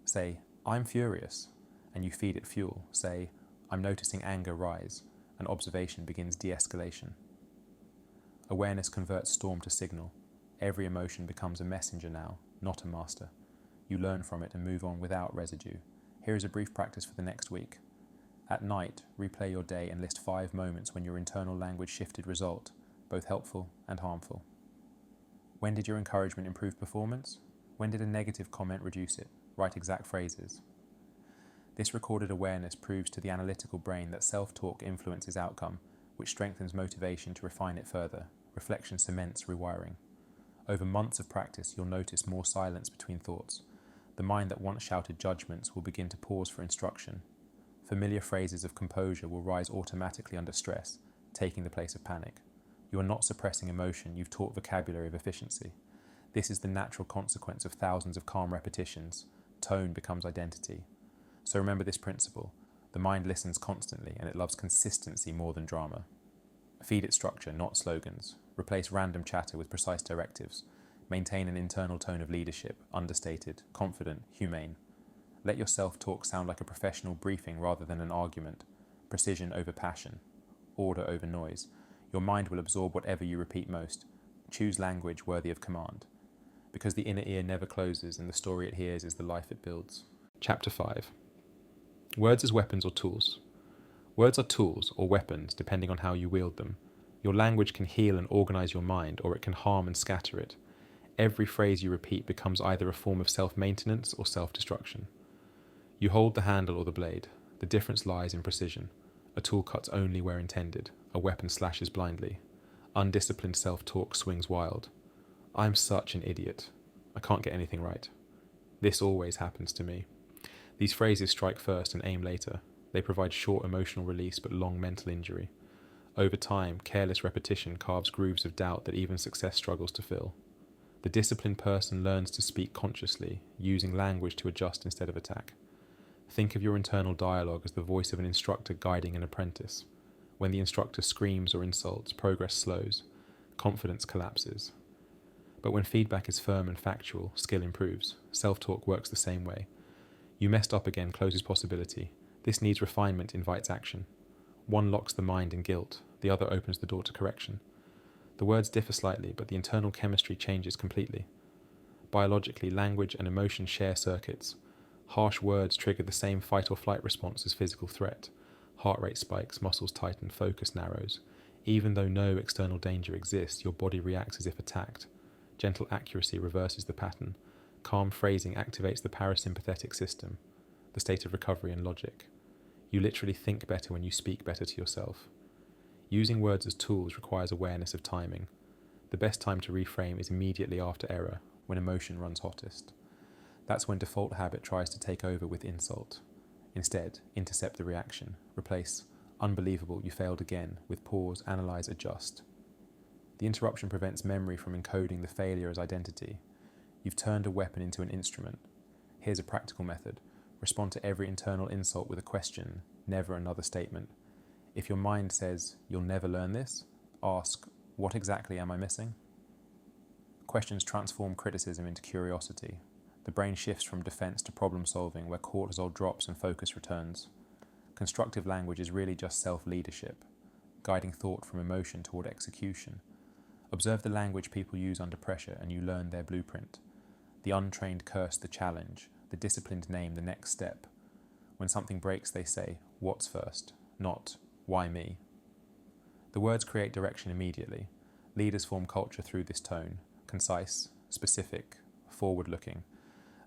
S1: Say, I'm furious, and you feed it fuel. Say, I'm noticing anger rise, and observation begins de-escalation. Awareness converts storm to signal. Every emotion becomes a messenger now, not a master. You learn from it and move on without residue. Here is a brief practice for the next week. At night, replay your day and list 5 moments when your internal language shifted result, both helpful and harmful. When did your encouragement improve performance? When did a negative comment reduce it? Write exact phrases. This recorded awareness proves to the analytical brain that self-talk influences outcome, which strengthens motivation to refine it further. Reflection cements rewiring. Over months of practice, you'll notice more silence between thoughts. The mind that once shouted judgments will begin to pause for instruction. Familiar phrases of composure will rise automatically under stress, taking the place of panic. You are not suppressing emotion, you've taught vocabulary of efficiency. This is the natural consequence of thousands of calm repetitions. Tone becomes identity. So remember this principle. The mind listens constantly and it loves consistency more than drama. Feed it structure, not slogans. Replace random chatter with precise directives. Maintain an internal tone of leadership, understated, confident, humane. Let your self-talk sound like a professional briefing rather than an argument. Precision over passion. Order over noise. Your mind will absorb whatever you repeat most. Choose language worthy of command. Because the inner ear never closes and the story it hears is the life it builds. Chapter 5. Words as weapons or tools. Words are tools or weapons depending on how you wield them. Your language can heal and organize your mind, or it can harm and scatter it. Every phrase you repeat becomes either a form of self-maintenance or self-destruction. You hold the handle or the blade. The difference lies in precision. A tool cuts only where intended. A weapon slashes blindly. Undisciplined self-talk swings wild. I'm such an idiot. I can't get anything right. This always happens to me. These phrases strike first and aim later. They provide short emotional release but long mental injury. Over time, careless repetition carves grooves of doubt that even success struggles to fill. The disciplined person learns to speak consciously, using language to adjust instead of attack. Think of your internal dialogue as the voice of an instructor guiding an apprentice. When the instructor screams or insults, progress slows, confidence collapses. But when feedback is firm and factual, skill improves. Self-talk works the same way. You messed up again closes possibility. This needs refinement, invites action. One locks the mind in guilt, the other opens the door to correction. The words differ slightly, but the internal chemistry changes completely. Biologically, language and emotion share circuits. Harsh words trigger the same fight or flight response as physical threat. Heart rate spikes, muscles tighten, focus narrows. Even though no external danger exists, your body reacts as if attacked. Gentle accuracy reverses the pattern. Calm phrasing activates the parasympathetic system, the state of recovery and logic. You literally think better when you speak better to yourself. Using words as tools requires awareness of timing. The best time to reframe is immediately after error, when emotion runs hottest. That's when default habit tries to take over with insult. Instead, intercept the reaction. Replace "unbelievable, you failed again" with pause, analyze, adjust. The interruption prevents memory from encoding the failure as identity. You've turned a weapon into an instrument. Here's a practical method. Respond to every internal insult with a question, never another statement. If your mind says, "You'll never learn this," ask, "What exactly am I missing?" Questions transform criticism into curiosity. The brain shifts from defense to problem solving, where cortisol drops and focus returns. Constructive language is really just self-leadership, guiding thought from emotion toward execution. Observe the language people use under pressure and you learn their blueprint. The untrained curse the challenge, the disciplined name the next step. When something breaks, they say, "What's first?" not "Why me?" The words create direction immediately. Leaders form culture through this tone, concise, specific, forward-looking.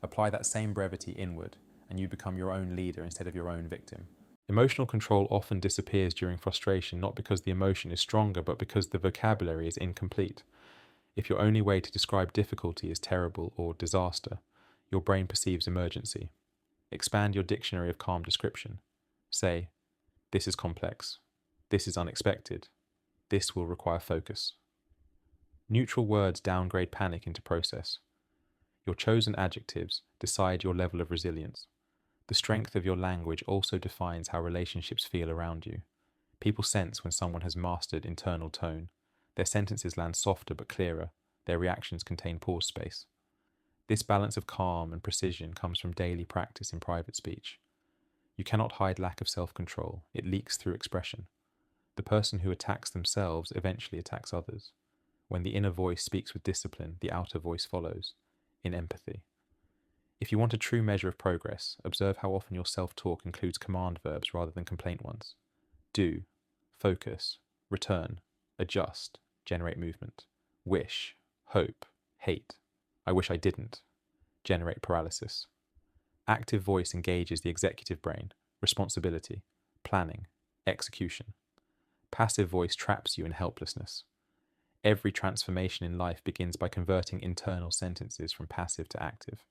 S1: Apply that same brevity inward, and you become your own leader instead of your own victim. Emotional control often disappears during frustration, not because the emotion is stronger, but because the vocabulary is incomplete. If your only way to describe difficulty is terrible or disaster, your brain perceives emergency. Expand your dictionary of calm description. Say, "This is complex. This is unexpected. This will require focus." Neutral words downgrade panic into process. Your chosen adjectives decide your level of resilience. The strength of your language also defines how relationships feel around you. People sense when someone has mastered internal tone. Their sentences land softer but clearer. Their reactions contain pause space. This balance of calm and precision comes from daily practice in private speech. You cannot hide lack of self-control. It leaks through expression. The person who attacks themselves eventually attacks others. When the inner voice speaks with discipline, the outer voice follows, in empathy. If you want a true measure of progress, observe how often your self-talk includes command verbs rather than complaint ones. Do, focus, return, adjust, generate movement. Wish, hope, hate. I wish I didn't. Generate paralysis. Active voice engages the executive brain, responsibility, planning, execution. Passive voice traps you in helplessness. Every transformation in life begins by converting internal sentences from passive to active.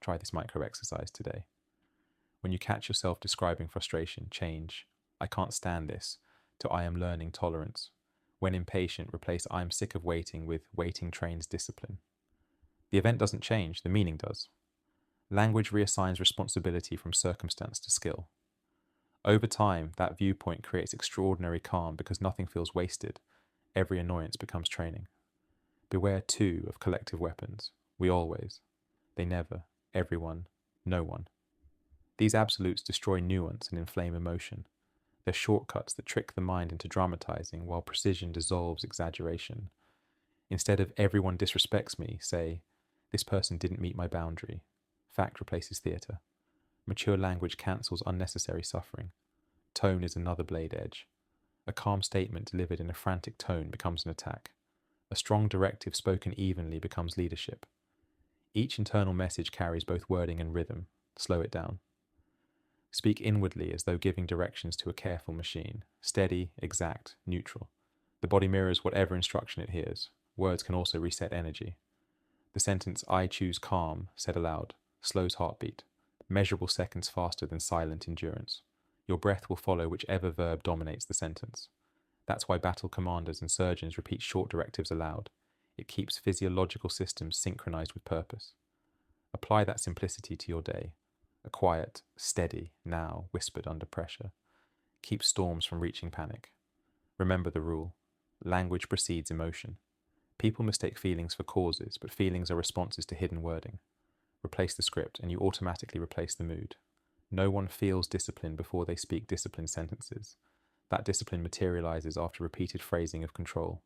S1: Try this micro exercise today. When you catch yourself describing frustration, change "I can't stand this" to "I am learning tolerance." When impatient, replace "I am sick of waiting" with "waiting trains discipline." The event doesn't change, the meaning does. Language reassigns responsibility from circumstance to skill. Over time, that viewpoint creates extraordinary calm because nothing feels wasted. Every annoyance becomes training. Beware, too, of collective weapons. We always. They never. Everyone. No one. These absolutes destroy nuance and inflame emotion. They're shortcuts that trick the mind into dramatizing while precision dissolves exaggeration. Instead of "everyone disrespects me," say, "This person didn't meet my boundary." Fact replaces theatre. Mature language cancels unnecessary suffering. Tone is another blade edge. A calm statement delivered in a frantic tone becomes an attack. A strong directive spoken evenly becomes leadership. Each internal message carries both wording and rhythm. Slow it down. Speak inwardly as though giving directions to a careful machine. Steady, exact, neutral. The body mirrors whatever instruction it hears. Words can also reset energy. The sentence "I choose calm," said aloud, slows heartbeat. Measurable seconds faster than silent endurance. Your breath will follow whichever verb dominates the sentence. That's why battle commanders and surgeons repeat short directives aloud. It keeps physiological systems synchronized with purpose. Apply that simplicity to your day. A quiet, steady now whispered under pressure. Keep storms from reaching panic. Remember the rule. Language precedes emotion. People mistake feelings for causes, but feelings are responses to hidden wording. Replace the script and you automatically replace the mood. No one feels discipline before they speak disciplined sentences. That discipline materializes after repeated phrasing of control.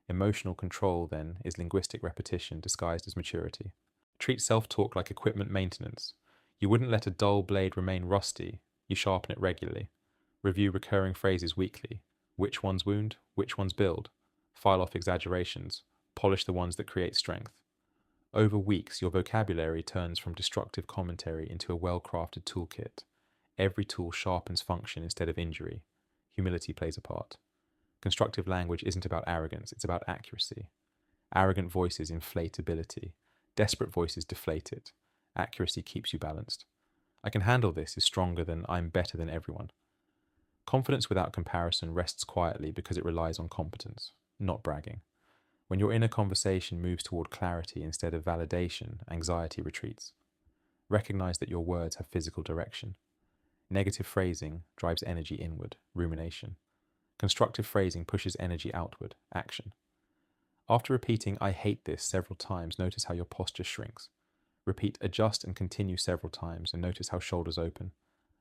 S1: Emotional control, then, is linguistic repetition disguised as maturity. Treat self-talk like equipment maintenance. You wouldn't let a dull blade remain rusty. You sharpen it regularly. Review recurring phrases weekly. Which ones wound? Which ones build? File off exaggerations. Polish the ones that create strength. Over weeks, your vocabulary turns from destructive commentary into a well-crafted toolkit. Every tool sharpens function instead of injury. Humility plays a part. Constructive language isn't about arrogance, it's about accuracy. Arrogant voices inflate ability. Desperate voices deflate it. Accuracy keeps you balanced. "I can handle this" is stronger than "I'm better than everyone." Confidence without comparison rests quietly because it relies on competence, not bragging. When your inner conversation moves toward clarity instead of validation, anxiety retreats. Recognize that your words have physical direction. Negative phrasing drives energy inward, rumination. Constructive phrasing pushes energy outward, action. After repeating "I hate this" several times, notice how your posture shrinks. Repeat adjust and continue several times and notice how shoulders open.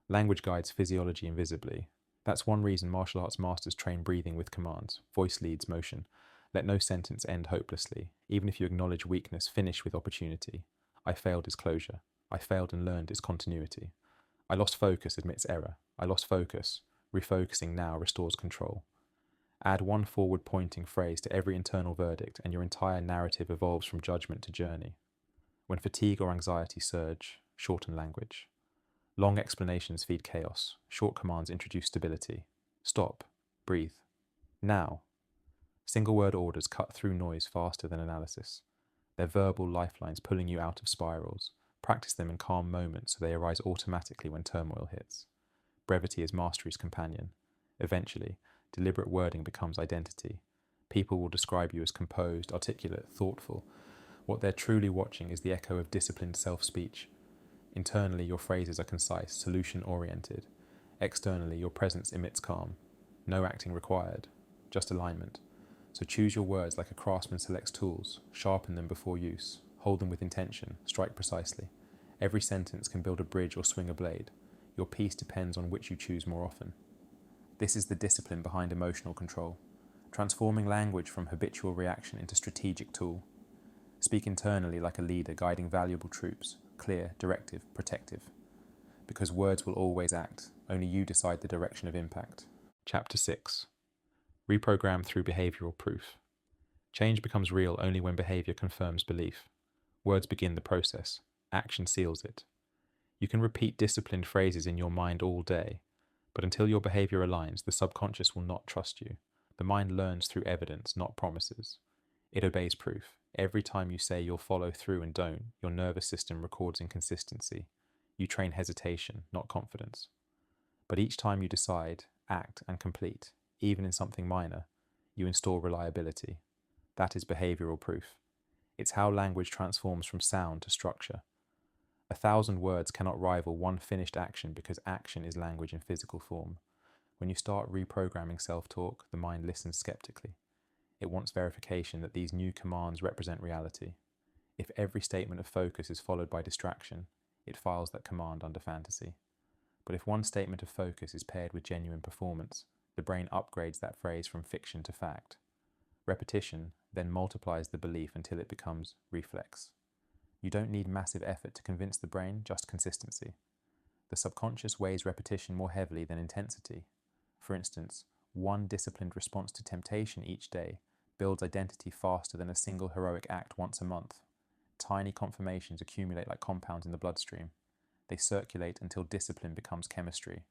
S1: Language guides physiology invisibly. That's one reason martial arts masters train breathing with commands. Voice leads motion. Let no sentence end hopelessly. Even if you acknowledge weakness, finish with opportunity. I failed is closure. I failed and learned is continuity. I lost focus admits error. I lost focus. Refocusing now restores control. Add one forward-pointing phrase to every internal verdict, and your entire narrative evolves from judgment to journey. When fatigue or anxiety surge, shorten language. Long explanations feed chaos. Short commands introduce stability. Stop. Breathe. Now. Single-word orders cut through noise faster than analysis. They're verbal lifelines pulling you out of spirals. Practice them in calm moments so they arise automatically when turmoil hits. Brevity is mastery's companion. Eventually, deliberate wording becomes identity. People will describe you as composed, articulate, thoughtful. What they're truly watching is the echo of disciplined self-speech. Internally, your phrases are concise, solution-oriented. Externally, your presence emits calm. No acting required, just alignment. So choose your words like a craftsman selects tools. Sharpen them before use. Hold them with intention. Strike precisely. Every sentence can build a bridge or swing a blade. Your peace depends on which you choose more often. This is the discipline behind emotional control, transforming language from habitual reaction into strategic tool. Speak internally like a leader guiding valuable troops, clear, directive, protective. Because words will always act, only you decide the direction of impact. Chapter 6. Reprogram through behavioral proof. Change becomes real only when behavior confirms belief. Words begin the process. Action seals it. You can repeat disciplined phrases in your mind all day, but until your behavior aligns, the subconscious will not trust you. The mind learns through evidence, not promises. It obeys proof. Every time you say you'll follow through and don't, your nervous system records inconsistency. You train hesitation, not confidence. But each time you decide, act, and complete, even in something minor, you install reliability. That is behavioral proof. It's how language transforms from sound to structure. 1,000 words cannot rival one finished action because action is language in physical form. When you start reprogramming self-talk, the mind listens skeptically. It wants verification that these new commands represent reality. If every statement of focus is followed by distraction, it files that command under fantasy. But if one statement of focus is paired with genuine performance, the brain upgrades that phrase from fiction to fact. Repetition then multiplies the belief until it becomes reflex. You don't need massive effort to convince the brain, just consistency. The subconscious weighs repetition more heavily than intensity. For instance, one disciplined response to temptation each day builds identity faster than a single heroic act once a month. Tiny confirmations accumulate like compounds in the bloodstream. They circulate until discipline becomes chemistry.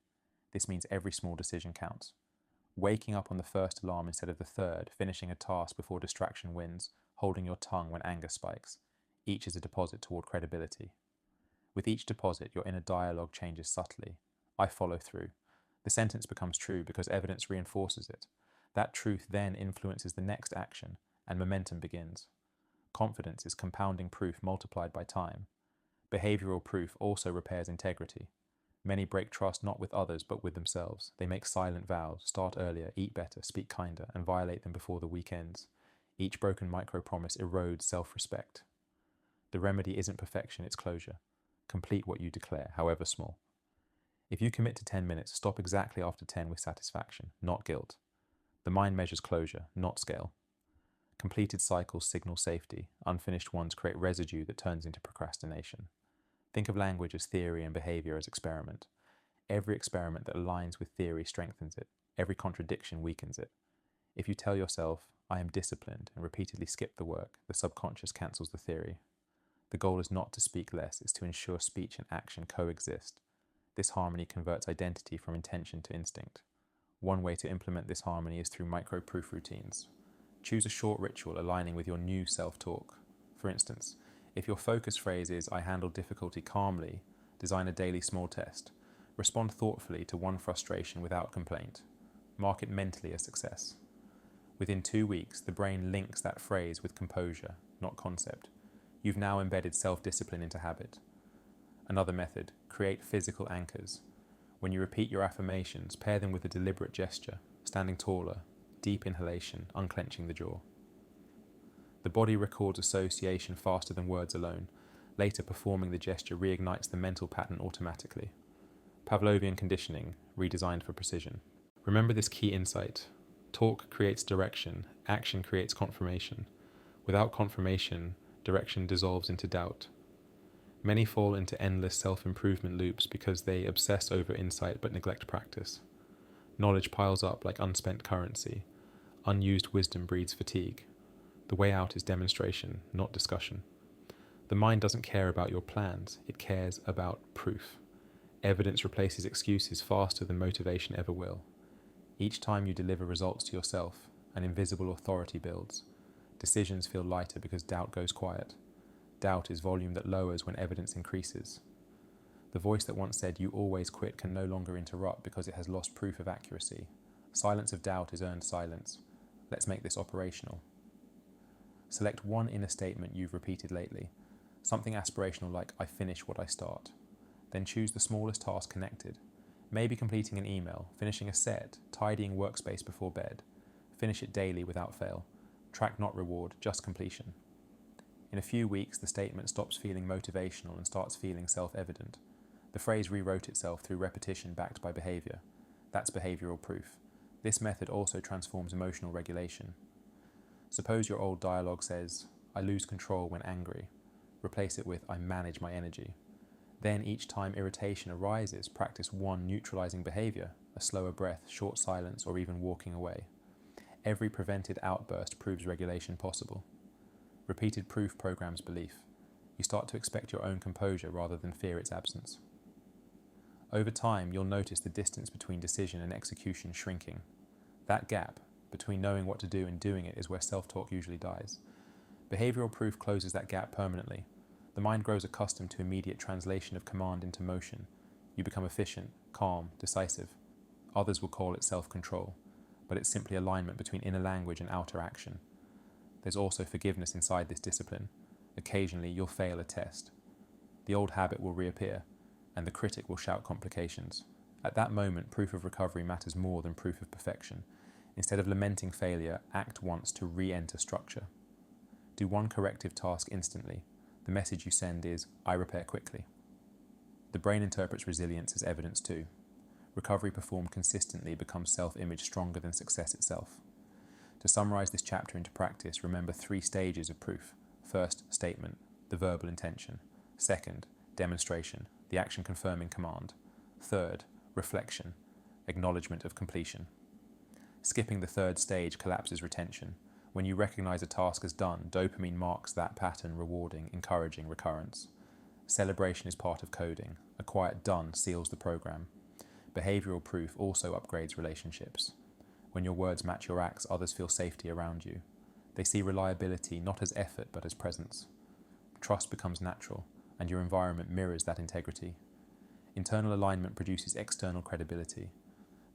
S1: This means every small decision counts. Waking up on the first alarm instead of the third, finishing a task before distraction wins, holding your tongue when anger spikes. Each is a deposit toward credibility. With each deposit, your inner dialogue changes subtly. I follow through. The sentence becomes true because evidence reinforces it. That truth then influences the next action, and momentum begins. Confidence is compounding proof multiplied by time. Behavioral proof also repairs integrity. Many break trust not with others but with themselves. They make silent vows, start earlier, eat better, speak kinder, and violate them before the week ends. Each broken micro-promise erodes self-respect. The remedy isn't perfection, it's closure. Complete what you declare, however small. If you commit to 10 minutes, stop exactly after 10 with satisfaction, not guilt. The mind measures closure, not scale. Completed cycles signal safety. Unfinished ones create residue that turns into procrastination. Think of language as theory and behavior as experiment. Every experiment that aligns with theory strengthens it. Every contradiction weakens it. If you tell yourself, I am disciplined, and repeatedly skip the work, the subconscious cancels the theory. The goal is not to speak less, it's to ensure speech and action coexist. This harmony converts identity from intention to instinct. One way to implement this harmony is through micro-proof routines. Choose a short ritual aligning with your new self-talk. For instance, if your focus phrase is, I handle difficulty calmly, design a daily small test. Respond thoughtfully to one frustration without complaint. Mark it mentally as success. Within 2 weeks, the brain links that phrase with composure, not concept. You've now embedded self-discipline into habit. Another method, create physical anchors. When you repeat your affirmations, pair them with a deliberate gesture, standing taller, deep inhalation, unclenching the jaw. The body records association faster than words alone. Later, performing the gesture reignites the mental pattern automatically. Pavlovian conditioning, redesigned for precision. Remember this key insight. Talk creates direction, action creates confirmation. Without confirmation, direction dissolves into doubt. Many fall into endless self-improvement loops because they obsess over insight but neglect practice. Knowledge piles up like unspent currency. Unused wisdom breeds fatigue. The way out is demonstration, not discussion. The mind doesn't care about your plans, it cares about proof. Evidence replaces excuses faster than motivation ever will. Each time you deliver results to yourself, an invisible authority builds. Decisions feel lighter because doubt goes quiet. Doubt is volume that lowers when evidence increases. The voice that once said, "You always quit," can no longer interrupt because it has lost proof of accuracy. Silence of doubt is earned silence. Let's make this operational. Select one inner statement you've repeated lately. Something aspirational like, "I finish what I start." Then choose the smallest task connected. Maybe completing an email, finishing a set, tidying workspace before bed. Finish it daily without fail. Track not reward, just completion. In a few weeks, the statement stops feeling motivational and starts feeling self-evident. The phrase rewrote itself through repetition backed by behavior. That's behavioral proof. This method also transforms emotional regulation. Suppose your old dialogue says, "I lose control when angry." Replace it with, "I manage my energy." Then each time irritation arises, practice one neutralizing behavior, a slower breath, short silence, or even walking away. Every prevented outburst proves regulation possible. Repeated proof programs belief. You start to expect your own composure rather than fear its absence. Over time, you'll notice the distance between decision and execution shrinking. That gap, between knowing what to do and doing it, is where self-talk usually dies. Behavioral proof closes that gap permanently. The mind grows accustomed to immediate translation of command into motion. You become efficient, calm, decisive. Others will call it self-control, but it's simply alignment between inner language and outer action. There's also forgiveness inside this discipline. Occasionally, you'll fail a test. The old habit will reappear, and the critic will shout complications. At that moment, proof of recovery matters more than proof of perfection. Instead of lamenting failure, act once to re-enter structure. Do one corrective task instantly. The message you send is, "I repair quickly." The brain interprets resilience as evidence too. Recovery performed consistently becomes self-image stronger than success itself. To summarize this chapter into practice, remember 3 stages of proof. First, statement, the verbal intention. Second, demonstration, the action confirming command. Third, reflection, acknowledgement of completion. Skipping the third stage collapses retention. When you recognize a task as done, dopamine marks that pattern rewarding, encouraging recurrence. Celebration is part of coding. A quiet done seals the program. Behavioral proof also upgrades relationships. When your words match your acts, others feel safety around you. They see reliability not as effort but as presence. Trust becomes natural, and your environment mirrors that integrity. Internal alignment produces external credibility.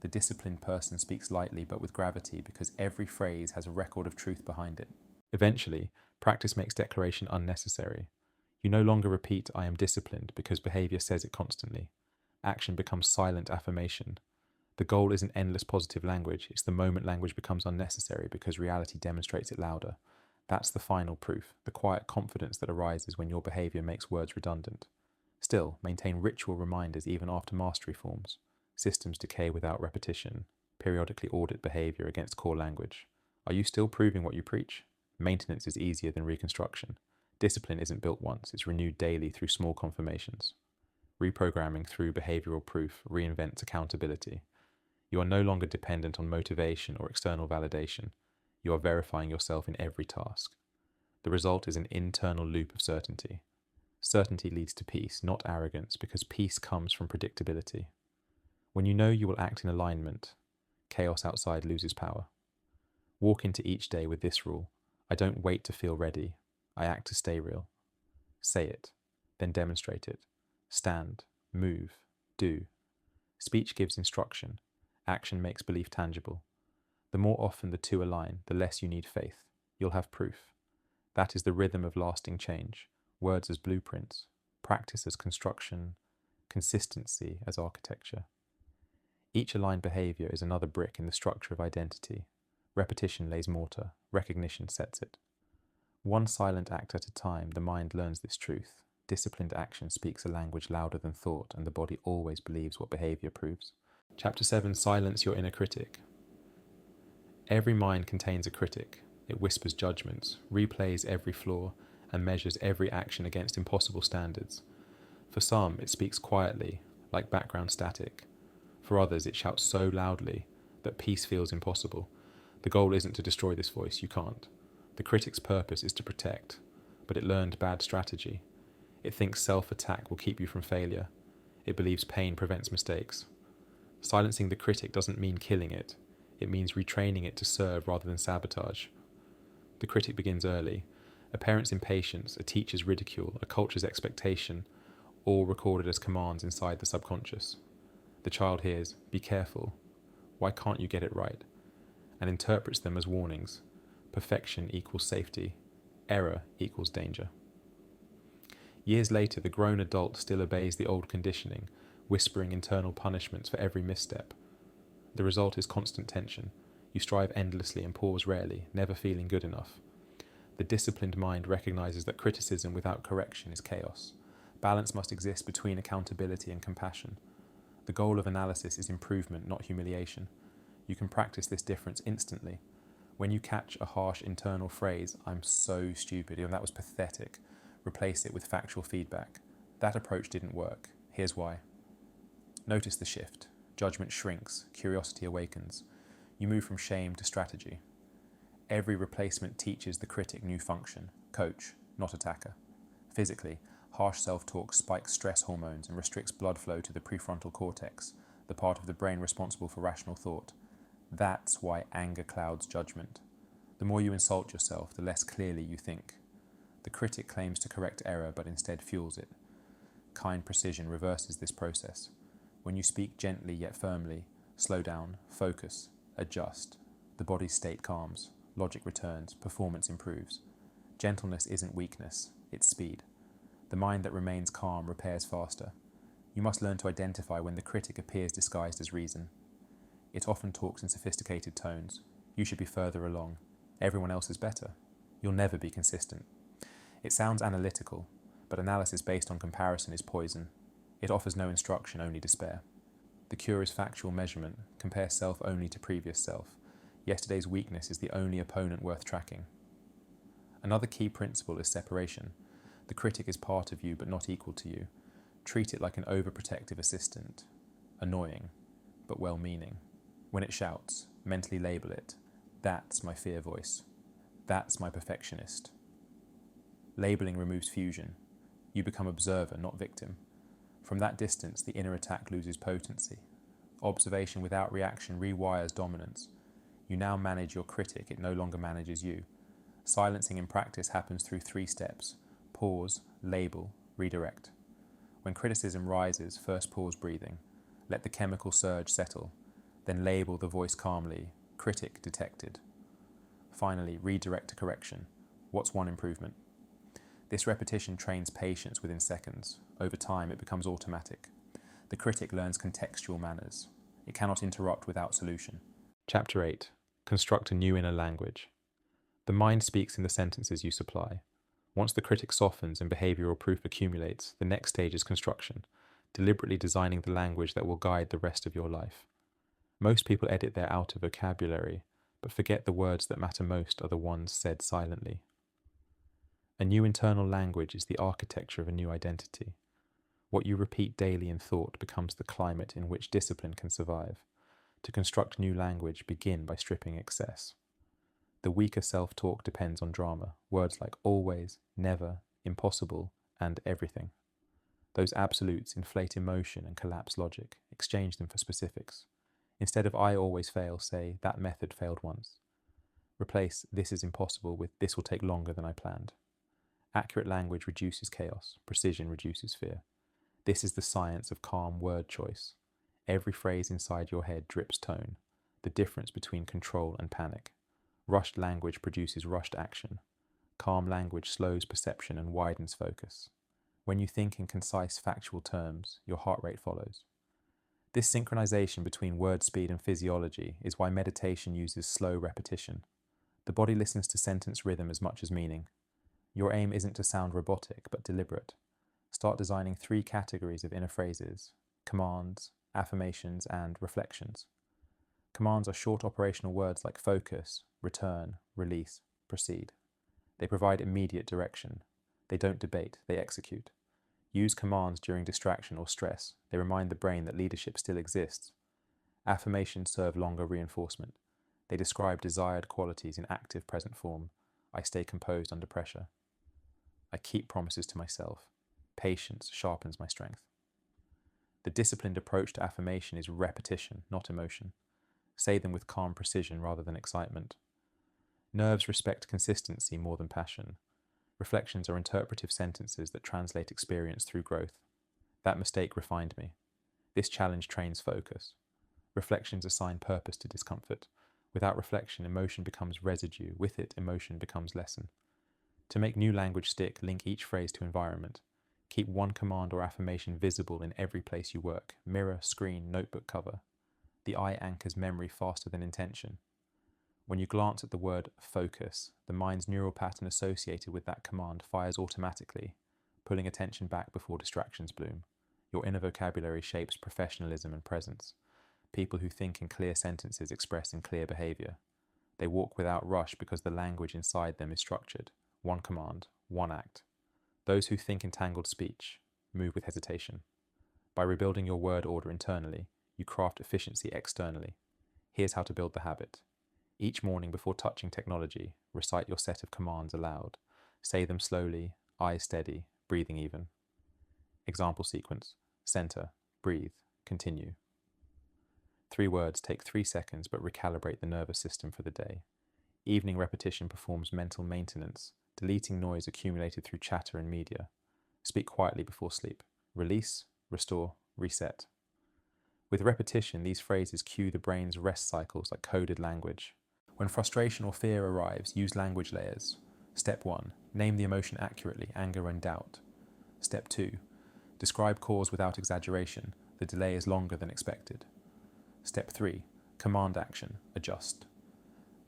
S1: The disciplined person speaks lightly but with gravity because every phrase has a record of truth behind it. Eventually, practice makes declaration unnecessary. You no longer repeat, "I am disciplined," because behavior says it constantly. Action becomes silent affirmation. The goal isn't endless positive language, it's the moment language becomes unnecessary because reality demonstrates it louder. That's the final proof, the quiet confidence that arises when your behavior makes words redundant. Still, maintain ritual reminders even after mastery forms. Systems decay without repetition. Periodically audit behavior against core language. Are you still proving what you preach? Maintenance is easier than reconstruction. Discipline isn't built once, it's renewed daily through small confirmations. Reprogramming through behavioral proof reinvents accountability. You are no longer dependent on motivation or external validation. You are verifying yourself in every task. The result is an internal loop of certainty. Certainty leads to peace, not arrogance, because peace comes from predictability. When you know you will act in alignment, chaos outside loses power. Walk into each day with this rule: I don't wait to feel ready, I act to stay real. Say it, then demonstrate it. Stand, move, do. Speech gives instruction. Action makes belief tangible. The more often the two align, the less you need faith. You'll have proof. That is the rhythm of lasting change. Words as blueprints, practice as construction, consistency as architecture. Each aligned behavior is another brick in the structure of identity. Repetition lays mortar, recognition sets it. One silent act at a time, the mind learns this truth. Disciplined action speaks a language louder than thought, and the body always believes what behavior proves. Chapter 7. Silence your inner critic. Every mind contains a critic. It whispers judgments, replays every flaw, and measures every action against impossible standards. For some, it speaks quietly, like background static. For others, it shouts so loudly that peace feels impossible. The goal isn't to destroy this voice, you can't. The critic's purpose is to protect, but it learned bad strategy. It thinks self-attack will keep you from failure. It believes pain prevents mistakes. Silencing the critic doesn't mean killing it. It means retraining it to serve rather than sabotage. The critic begins early. A parent's impatience, a teacher's ridicule, a culture's expectation, all recorded as commands inside the subconscious. The child hears, "Be careful. Why can't you get it right?" and interprets them as warnings. Perfection equals safety. Error equals danger. Years later, the grown adult still obeys the old conditioning, whispering internal punishments for every misstep. The result is constant tension. You strive endlessly and pause rarely, never feeling good enough. The disciplined mind recognizes that criticism without correction is chaos. Balance must exist between accountability and compassion. The goal of analysis is improvement, not humiliation. You can practice this difference instantly. When you catch a harsh internal phrase, "I'm so stupid," that was pathetic, replace it with factual feedback. That approach didn't work. Here's why. Notice the shift. Judgment shrinks, curiosity awakens. You move from shame to strategy. Every replacement teaches the critic new function: coach, not attacker. Physically, harsh self-talk spikes stress hormones and restricts blood flow to the prefrontal cortex, the part of the brain responsible for rational thought. That's why anger clouds judgment. The more you insult yourself, the less clearly you think. The critic claims to correct error, but instead fuels it. Kind precision reverses this process. When you speak gently yet firmly, slow down, focus, adjust, the body's state calms, logic returns, performance improves. Gentleness isn't weakness, it's speed. The mind that remains calm repairs faster. You must learn to identify when the critic appears disguised as reason. It often talks in sophisticated tones. You should be further along. Everyone else is better. You'll never be consistent. It sounds analytical, but analysis based on comparison is poison. It offers no instruction, only despair. The cure is factual measurement. Compare self only to previous self. Yesterday's weakness is the only opponent worth tracking. Another key principle is separation. The critic is part of you, but not equal to you. Treat it like an overprotective assistant. Annoying, but well-meaning. When it shouts, mentally label it. That's my fear voice. That's my perfectionist. Labeling removes fusion. You become observer, not victim. From that distance, the inner attack loses potency. Observation without reaction rewires dominance. You now manage your critic, it no longer manages you. Silencing in practice happens through 3 steps: pause, label, redirect. When criticism rises, first pause breathing. Let the chemical surge settle. Then label the voice calmly, critic detected. Finally, redirect to correction. What's one improvement? This repetition trains patience within seconds. Over time, it becomes automatic. The critic learns contextual manners. It cannot interrupt without solution. Chapter 8. Construct a new inner language. The mind speaks in the sentences you supply. Once the critic softens and behavioral proof accumulates, the next stage is construction, deliberately designing the language that will guide the rest of your life. Most people edit their outer vocabulary, but forget the words that matter most are the ones said silently. A new internal language is the architecture of a new identity. What you repeat daily in thought becomes the climate in which discipline can survive. To construct new language, begin by stripping excess. The weaker self-talk depends on drama, words like always, never, impossible, and everything. Those absolutes inflate emotion and collapse logic. Exchange them for specifics. Instead of "I always fail," say "that method failed once." Replace "this is impossible" with "this will take longer than I planned." Accurate language reduces chaos. Precision reduces fear. This is the science of calm word choice. Every phrase inside your head drips tone, the difference between control and panic. Rushed language produces rushed action. Calm language slows perception and widens focus. When you think in concise, factual terms, your heart rate follows. This synchronization between word speed and physiology is why meditation uses slow repetition. The body listens to sentence rhythm as much as meaning. Your aim isn't to sound robotic, but deliberate. Start designing 3 categories of inner phrases: commands, affirmations, and reflections. Commands are short operational words like focus, return, release, proceed. They provide immediate direction. They don't debate, they execute. Use commands during distraction or stress. They remind the brain that leadership still exists. Affirmations serve longer reinforcement. They describe desired qualities in active present form. I stay composed under pressure. I keep promises to myself. Patience sharpens my strength. The disciplined approach to affirmation is repetition, not emotion. Say them with calm precision rather than excitement. Nerves respect consistency more than passion. Reflections are interpretive sentences that translate experience through growth. That mistake refined me. This challenge trains focus. Reflections assign purpose to discomfort. Without reflection, emotion becomes residue. With it, emotion becomes lesson. To make new language stick, link each phrase to environment. Keep one command or affirmation visible in every place you work: mirror, screen, notebook cover. The eye anchors memory faster than intention. When you glance at the word focus, the mind's neural pattern associated with that command fires automatically, pulling attention back before distractions bloom. Your inner vocabulary shapes professionalism and presence. People who think in clear sentences express in clear behavior. They walk without rush because the language inside them is structured. One command, one act. Those who think in tangled speech move with hesitation. By rebuilding your word order internally, you craft efficiency externally. Here's how to build the habit. Each morning before touching technology, recite your set of commands aloud. Say them slowly, eyes steady, breathing even. Example sequence: center, breathe, continue. 3 words take 3 seconds but recalibrate the nervous system for the day. Evening repetition performs mental maintenance, deleting noise accumulated through chatter and media. Speak quietly before sleep. Release, restore, reset. With repetition, these phrases cue the brain's rest cycles like coded language. When frustration or fear arrives, use language layers. Step 1. Name the emotion accurately, anger and doubt. Step 2. Describe cause without exaggeration. The delay is longer than expected. Step 3. Command action, adjust.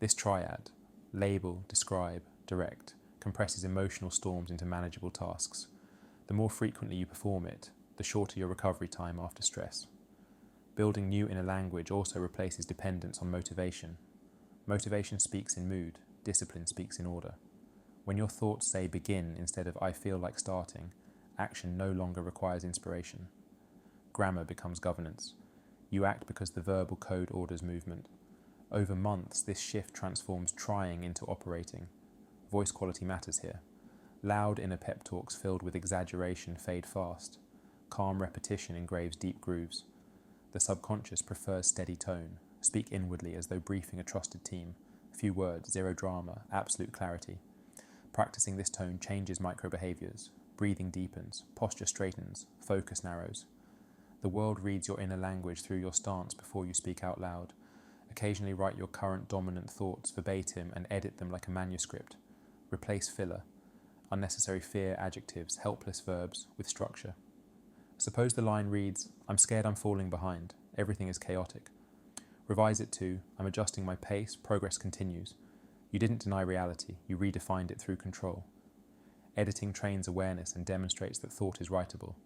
S1: This triad, label, describe, direct, compresses emotional storms into manageable tasks. The more frequently you perform it, the shorter your recovery time after stress. Building new inner language also replaces dependence on motivation. Motivation speaks in mood, discipline speaks in order. When your thoughts say begin instead of I feel like starting, action no longer requires inspiration. Grammar becomes governance. You act because the verbal code orders movement. Over months, this shift transforms trying into operating. Voice quality matters here. Loud inner pep talks filled with exaggeration fade fast. Calm repetition engraves deep grooves. The subconscious prefers steady tone. Speak inwardly as though briefing a trusted team. Few words, zero drama, absolute clarity. Practicing this tone changes micro-behaviors. Breathing deepens, posture straightens, focus narrows. The world reads your inner language through your stance before you speak out loud. Occasionally write your current dominant thoughts verbatim and edit them like a manuscript. Replace filler, unnecessary fear adjectives, helpless verbs with structure. Suppose the line reads, I'm scared I'm falling behind. Everything is chaotic. Revise it to, I'm adjusting my pace, progress continues. You didn't deny reality, you redefined it through control. Editing trains awareness and demonstrates that thought is writable.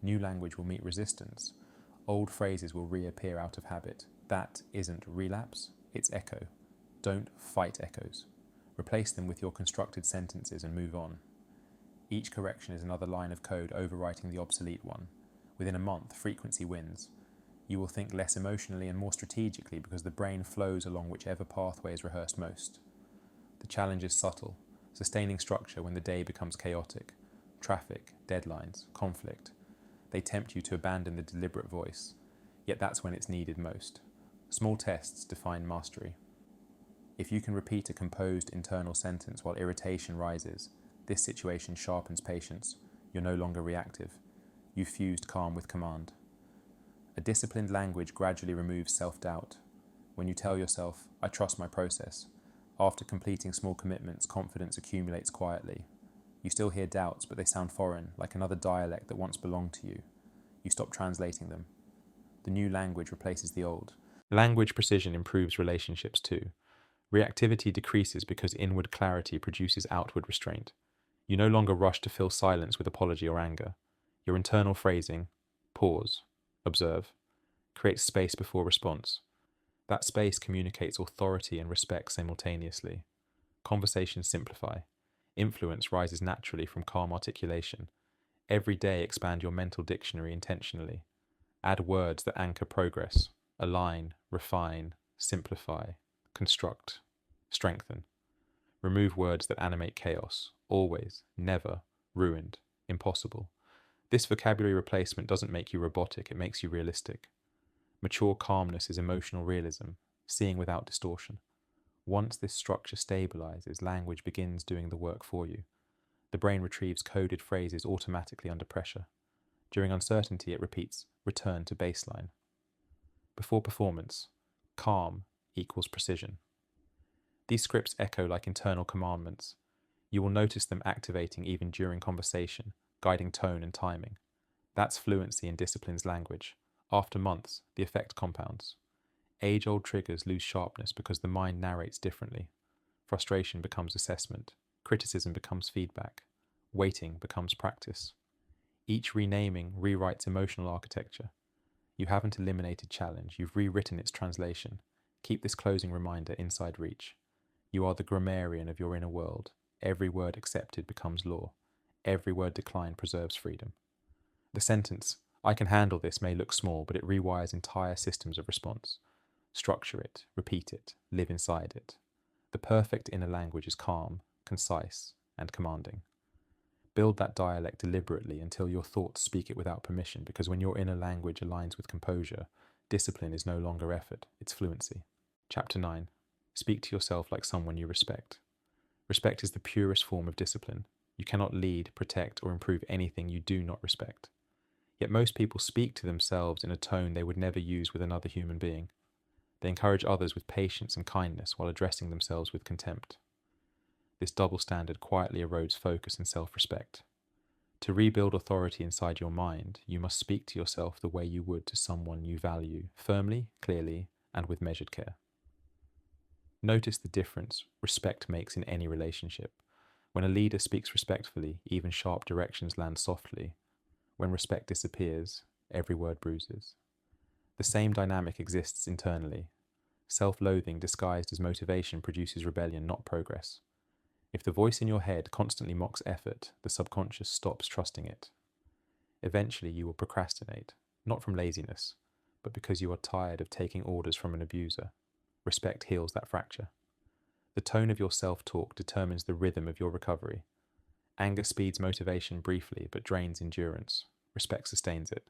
S1: New language will meet resistance. Old phrases will reappear out of habit. That isn't relapse, it's echo. Don't fight echoes. Replace them with your constructed sentences and move on. Each correction is another line of code overwriting the obsolete one. Within a month, frequency wins. You will think less emotionally and more strategically because the brain flows along whichever pathway is rehearsed most. The challenge is subtle, sustaining structure when the day becomes chaotic. Traffic, deadlines, conflict. They tempt you to abandon the deliberate voice, yet that's when it's needed most. Small tests define mastery. If you can repeat a composed internal sentence while irritation rises, this situation sharpens patience. You're no longer reactive. You've fused calm with command. A disciplined language gradually removes self-doubt. When you tell yourself, I trust my process, after completing small commitments, confidence accumulates quietly. You still hear doubts, but they sound foreign, like another dialect that once belonged to you. You stop translating them. The new language replaces the old. Language precision improves relationships too. Reactivity decreases because inward clarity produces outward restraint. You no longer rush to fill silence with apology or anger. Your internal phrasing, pause, observe, creates space before response. That space communicates authority and respect simultaneously. Conversations simplify. Influence rises naturally from calm articulation. Every day expand your mental dictionary intentionally. Add words that anchor progress, align, refine, simplify, construct, strengthen. Remove words that animate chaos, always, never, ruined, impossible. This vocabulary replacement doesn't make you robotic, it makes you realistic. Mature calmness is emotional realism, seeing without distortion. Once this structure stabilizes, language begins doing the work for you. The brain retrieves coded phrases automatically under pressure. During uncertainty, it repeats, return to baseline. Before performance, calm equals precision. These scripts echo like internal commandments. You will notice them activating even during conversation, guiding tone and timing. That's fluency in discipline's language. After months, the effect compounds. Age-old triggers lose sharpness because the mind narrates differently. Frustration becomes assessment. Criticism becomes feedback. Waiting becomes practice. Each renaming rewrites emotional architecture. You haven't eliminated challenge, you've rewritten its translation. Keep this closing reminder inside reach. You are the grammarian of your inner world. Every word accepted becomes law. Every word declined preserves freedom. The sentence, I can handle this, may look small, but it rewires entire systems of response. Structure it, repeat it, live inside it. The perfect inner language is calm, concise, and commanding. Build that dialect deliberately until your thoughts speak it without permission, because when your inner language aligns with composure, discipline is no longer effort, it's fluency. Chapter 9. Speak to yourself like someone you respect. Respect is the purest form of discipline. You cannot lead, protect, or improve anything you do not respect. Yet most people speak to themselves in a tone they would never use with another human being. They encourage others with patience and kindness while addressing themselves with contempt. This double standard quietly erodes focus and self-respect. To rebuild authority inside your mind, you must speak to yourself the way you would to someone you value, firmly, clearly, and with measured care. Notice the difference respect makes in any relationship. When a leader speaks respectfully, even sharp directions land softly. When respect disappears, every word bruises. The same dynamic exists internally. Self-loathing disguised as motivation produces rebellion, not progress. If the voice in your head constantly mocks effort, the subconscious stops trusting it. Eventually you will procrastinate, not from laziness, but because you are tired of taking orders from an abuser. Respect heals that fracture. The tone of your self-talk determines the rhythm of your recovery. Anger speeds motivation briefly, but drains endurance. Respect sustains it.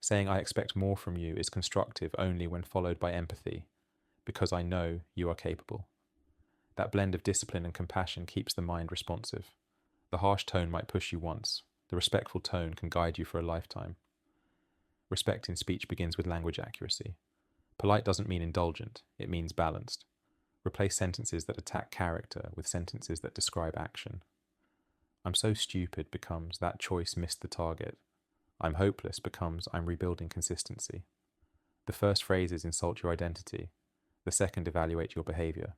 S1: Saying I expect more from you is constructive only when followed by empathy, because I know you are capable. That blend of discipline and compassion keeps the mind responsive. The harsh tone might push you once. The respectful tone can guide you for a lifetime. Respect in speech begins with language accuracy. Polite doesn't mean indulgent, it means balanced. Replace sentences that attack character with sentences that describe action. I'm so stupid becomes that choice missed the target. I'm hopeless becomes I'm rebuilding consistency. The first phrases insult your identity. The second evaluate your behavior.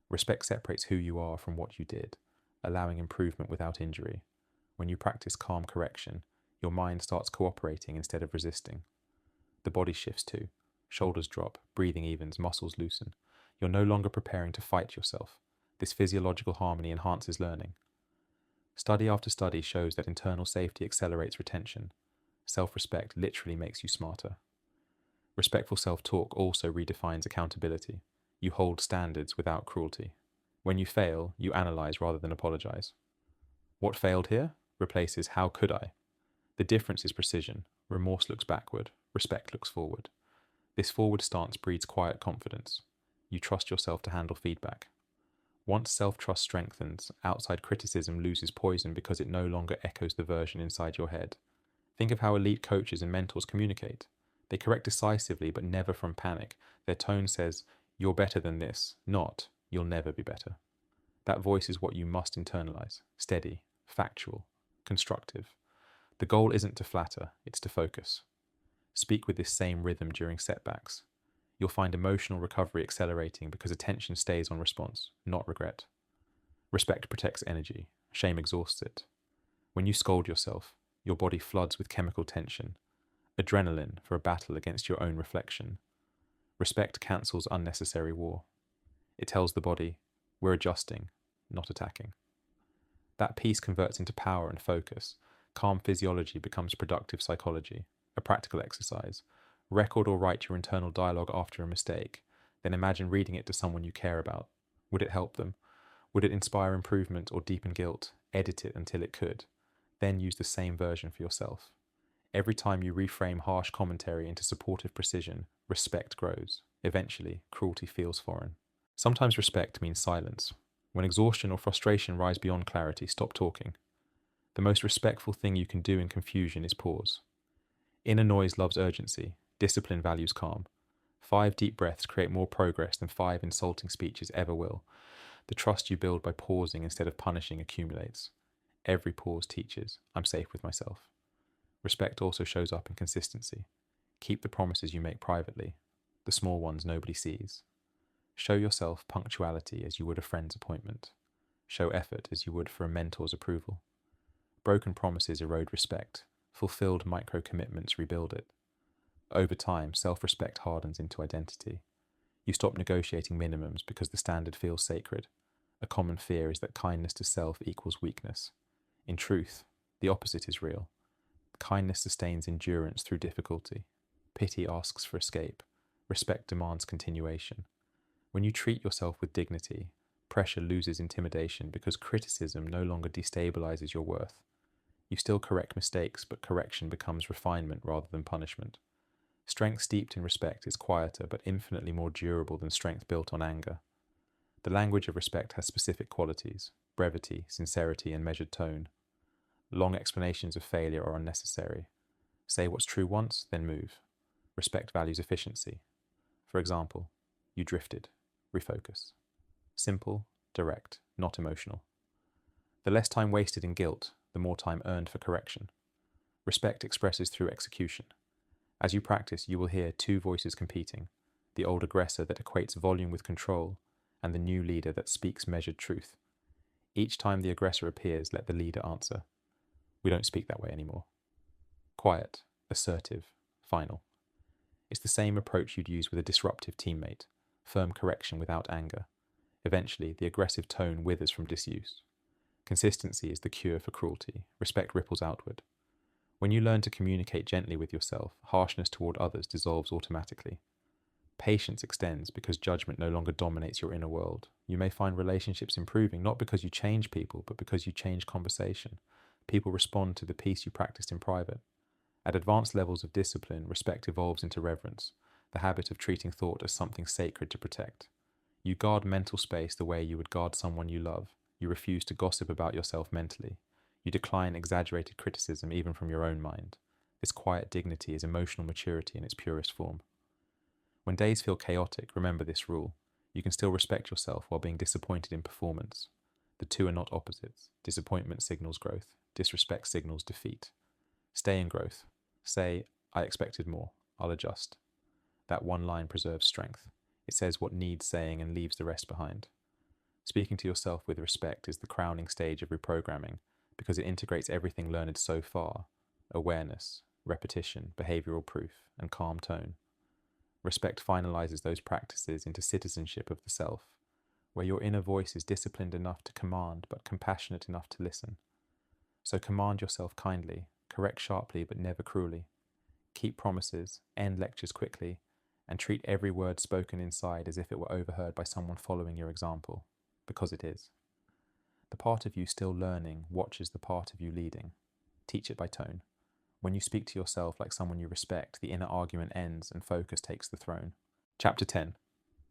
S1: Respect separates who you are from what you did, allowing improvement without injury. When you practice calm correction, your mind starts cooperating instead of resisting. The body shifts too. Shoulders drop, breathing evens, muscles loosen. You're no longer preparing to fight yourself. This physiological harmony enhances learning. Study after study shows that internal safety accelerates retention. Self-respect literally makes you smarter. Respectful self-talk also redefines accountability. You hold standards without cruelty. When you fail, you analyze rather than apologize. What failed here replaces how could I? The difference is precision. Remorse looks backward. Respect looks forward. This forward stance breeds quiet confidence. You trust yourself to handle feedback. Once self-trust strengthens, outside criticism loses poison because it no longer echoes the version inside your head. Think of how elite coaches and mentors communicate. They correct decisively but never from panic. Their tone says, you're better than this, not, you'll never be better. That voice is what you must internalize. Steady, factual, constructive. The goal isn't to flatter, it's to focus. Speak with this same rhythm during setbacks. You'll find emotional recovery accelerating because attention stays on response, not regret. Respect protects energy. Shame exhausts it. When you scold yourself, Your body floods with chemical tension, adrenaline for a battle against your own reflection. Respect cancels unnecessary war. It tells the body, we're adjusting, not attacking. That peace converts into power and focus. Calm physiology becomes productive psychology, a practical exercise. Record or write your internal dialogue after a mistake, then imagine reading it to someone you care about. Would it help them? Would it inspire improvement or deepen guilt? Edit it until it could. Then use the same version for yourself. Every time you reframe harsh commentary into supportive precision, respect grows. Eventually, cruelty feels foreign. Sometimes respect means silence. When exhaustion or frustration rise beyond clarity, stop talking. The most respectful thing you can do in confusion is pause. Inner noise loves urgency. Discipline values calm. 5 deep breaths create more progress than 5 insulting speeches ever will. The trust you build by pausing instead of punishing accumulates. Every pause teaches, I'm safe with myself. Respect also shows up in consistency. Keep the promises you make privately, the small ones nobody sees. Show yourself punctuality as you would a friend's appointment. Show effort as you would for a mentor's approval. Broken promises erode respect. Fulfilled micro-commitments rebuild it. Over time, self-respect hardens into identity. You stop negotiating minimums because the standard feels sacred. A common fear is that kindness to self equals weakness. In truth, the opposite is real. Kindness sustains endurance through difficulty. Pity asks for escape. Respect demands continuation. When you treat yourself with dignity, pressure loses intimidation because criticism no longer destabilizes your worth. You still correct mistakes, but correction becomes refinement rather than punishment. Strength steeped in respect is quieter but infinitely more durable than strength built on anger. The language of respect has specific qualities: brevity, sincerity, and measured tone. Long explanations of failure are unnecessary. Say what's true once, then move. Respect values efficiency. For example, you drifted. Refocus. Simple, direct, not emotional. The less time wasted in guilt, the more time earned for correction. Respect expresses through execution. As you practice, you will hear 2 voices competing: the old aggressor that equates volume with control, and the new leader that speaks measured truth. Each time the aggressor appears, let the leader answer. We don't speak that way anymore. Quiet, assertive, final. It's the same approach you'd use with a disruptive teammate. Firm correction without anger. Eventually, the aggressive tone withers from disuse. Consistency is the cure for cruelty. Respect ripples outward. When you learn to communicate gently with yourself, harshness toward others dissolves automatically. Patience extends because judgment no longer dominates your inner world. You may find relationships improving not because you change people, but because you change conversation. People respond to the peace you practiced in private. At advanced levels of discipline, respect evolves into reverence, the habit of treating thought as something sacred to protect. You guard mental space the way you would guard someone you love. You refuse to gossip about yourself mentally. You decline exaggerated criticism even from your own mind. This quiet dignity is emotional maturity in its purest form. When days feel chaotic, remember this rule. You can still respect yourself while being disappointed in performance. The two are not opposites. Disappointment signals growth. Disrespect signals defeat. Stay in growth. Say, I expected more. I'll adjust. That one line preserves strength. It says what needs saying and leaves the rest behind. Speaking to yourself with respect is the crowning stage of reprogramming because it integrates everything learned so far: awareness, repetition, behavioral proof, and calm tone. Respect finalizes those practices into citizenship of the self, where your inner voice is disciplined enough to command but compassionate enough to listen. So command yourself kindly, correct sharply but never cruelly. Keep promises, end lectures quickly, and treat every word spoken inside as if it were overheard by someone following your example, because it is. The part of you still learning watches the part of you leading. Teach it by tone. When you speak to yourself like someone you respect, the inner argument ends and focus takes the throne. Chapter 10.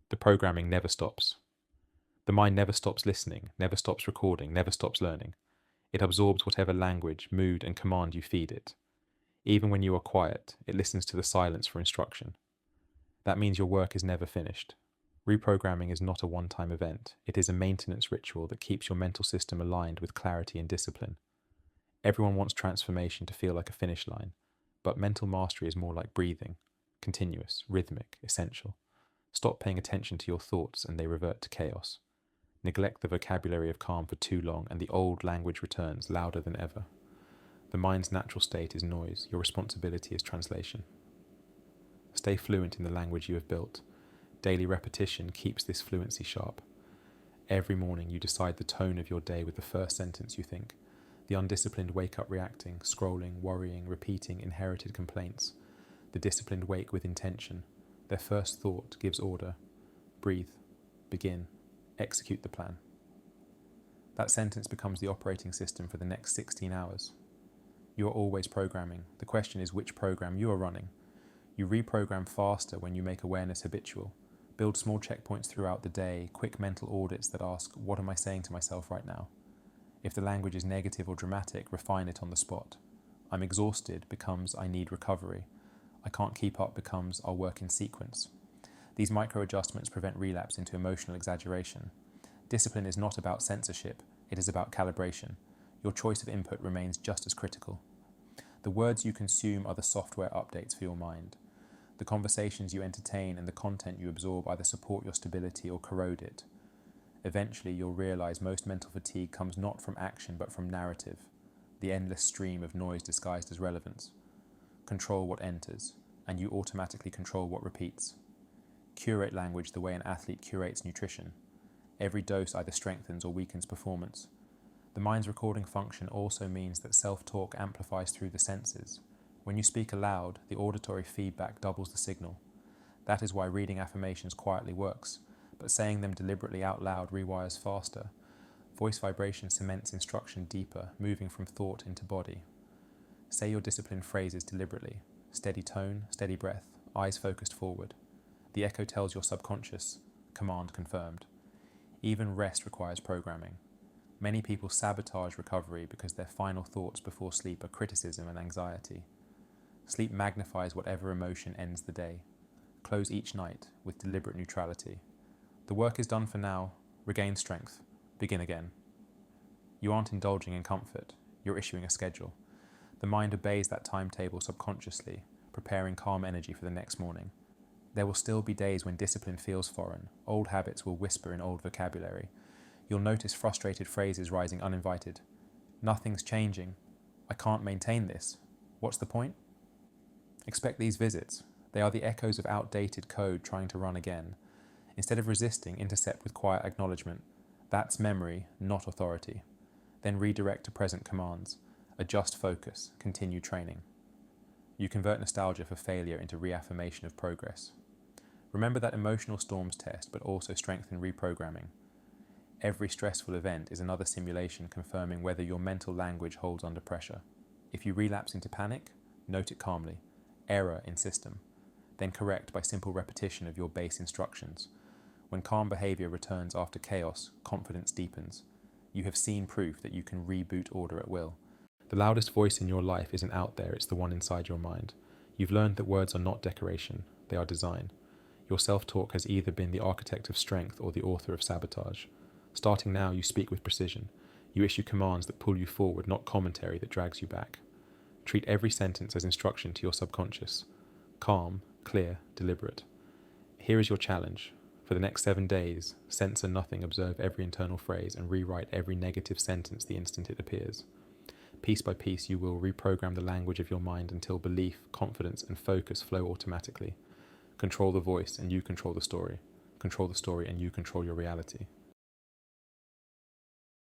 S1: The programming never stops. The mind never stops listening, never stops recording, never stops learning. It absorbs whatever language, mood, and command you feed it. Even when you are quiet, it listens to the silence for instruction. That means your work is never finished. Reprogramming is not a one-time event. It is a maintenance ritual that keeps your mental system aligned with clarity and discipline. Everyone wants transformation to feel like a finish line, but mental mastery is more like breathing: continuous, rhythmic, essential. Stop paying attention to your thoughts and they revert to chaos. Neglect the vocabulary of calm for too long and the old language returns louder than ever. The mind's natural state is noise. Your responsibility is translation. Stay fluent in the language you have built. Daily repetition keeps this fluency sharp. Every morning you decide the tone of your day with the first sentence you think. The undisciplined wake up reacting, scrolling, worrying, repeating inherited complaints. The disciplined wake with intention. Their first thought gives order. Breathe, begin, execute the plan. That sentence becomes the operating system for the next 16 hours. You are always programming. The question is which program you are running. You reprogram faster when you make awareness habitual. Build small checkpoints throughout the day, quick mental audits that ask, what am I saying to myself right now? If the language is negative or dramatic, refine it on the spot. I'm exhausted becomes I need recovery. I can't keep up becomes I'll work in sequence. These micro adjustments prevent relapse into emotional exaggeration. Discipline is not about censorship, it is about calibration. Your choice of input remains just as critical. The words you consume are the software updates for your mind. The conversations you entertain and the content you absorb either support your stability or corrode it. Eventually, you'll realize most mental fatigue comes not from action but from narrative, the endless stream of noise disguised as relevance. Control what enters, and you automatically control what repeats. Curate language the way an athlete curates nutrition. Every dose either strengthens or weakens performance. The mind's recording function also means that self-talk amplifies through the senses. When you speak aloud, the auditory feedback doubles the signal. That is why reading affirmations quietly works, but saying them deliberately out loud rewires faster. Voice vibration cements instruction deeper, moving from thought into body. Say your disciplined phrases deliberately. Steady tone, steady breath, eyes focused forward. The echo tells your subconscious, command confirmed. Even rest requires programming. Many people sabotage recovery because their final thoughts before sleep are criticism and anxiety. Sleep magnifies whatever emotion ends the day. Close each night with deliberate neutrality. The work is done for now. Regain strength. Begin again. You aren't indulging in comfort. You're issuing a schedule. The mind obeys that timetable subconsciously, preparing calm energy for the next morning. There will still be days when discipline feels foreign. Old habits will whisper in old vocabulary. You'll notice frustrated phrases rising uninvited. Nothing's changing. I can't maintain this. What's the point? Expect these visits. They are the echoes of outdated code trying to run again. Instead of resisting, intercept with quiet acknowledgement. That's memory, not authority. Then redirect to present commands. Adjust focus. Continue training. You convert nostalgia for failure into reaffirmation of progress. Remember that emotional storms test, but also strengthen reprogramming. Every stressful event is another simulation confirming whether your mental language holds under pressure. If you relapse into panic, note it calmly. Error in system. Then correct by simple repetition of your base instructions. When calm behavior returns after chaos, confidence deepens. You have seen proof that you can reboot order at will. The loudest voice in your life isn't out there, it's the one inside your mind. You've learned that words are not decoration, they are design. Your self-talk has either been the architect of strength or the author of sabotage. Starting now, you speak with precision. You issue commands that pull you forward, not commentary that drags you back. Treat every sentence as instruction to your subconscious. Calm, clear, deliberate. Here is your challenge. For the next 7 days, censor nothing, observe every internal phrase, and rewrite every negative sentence the instant it appears. Piece by piece, you will reprogram the language of your mind until belief, confidence, and focus flow automatically. Control the voice, and you control the story. Control the story, and you control your reality.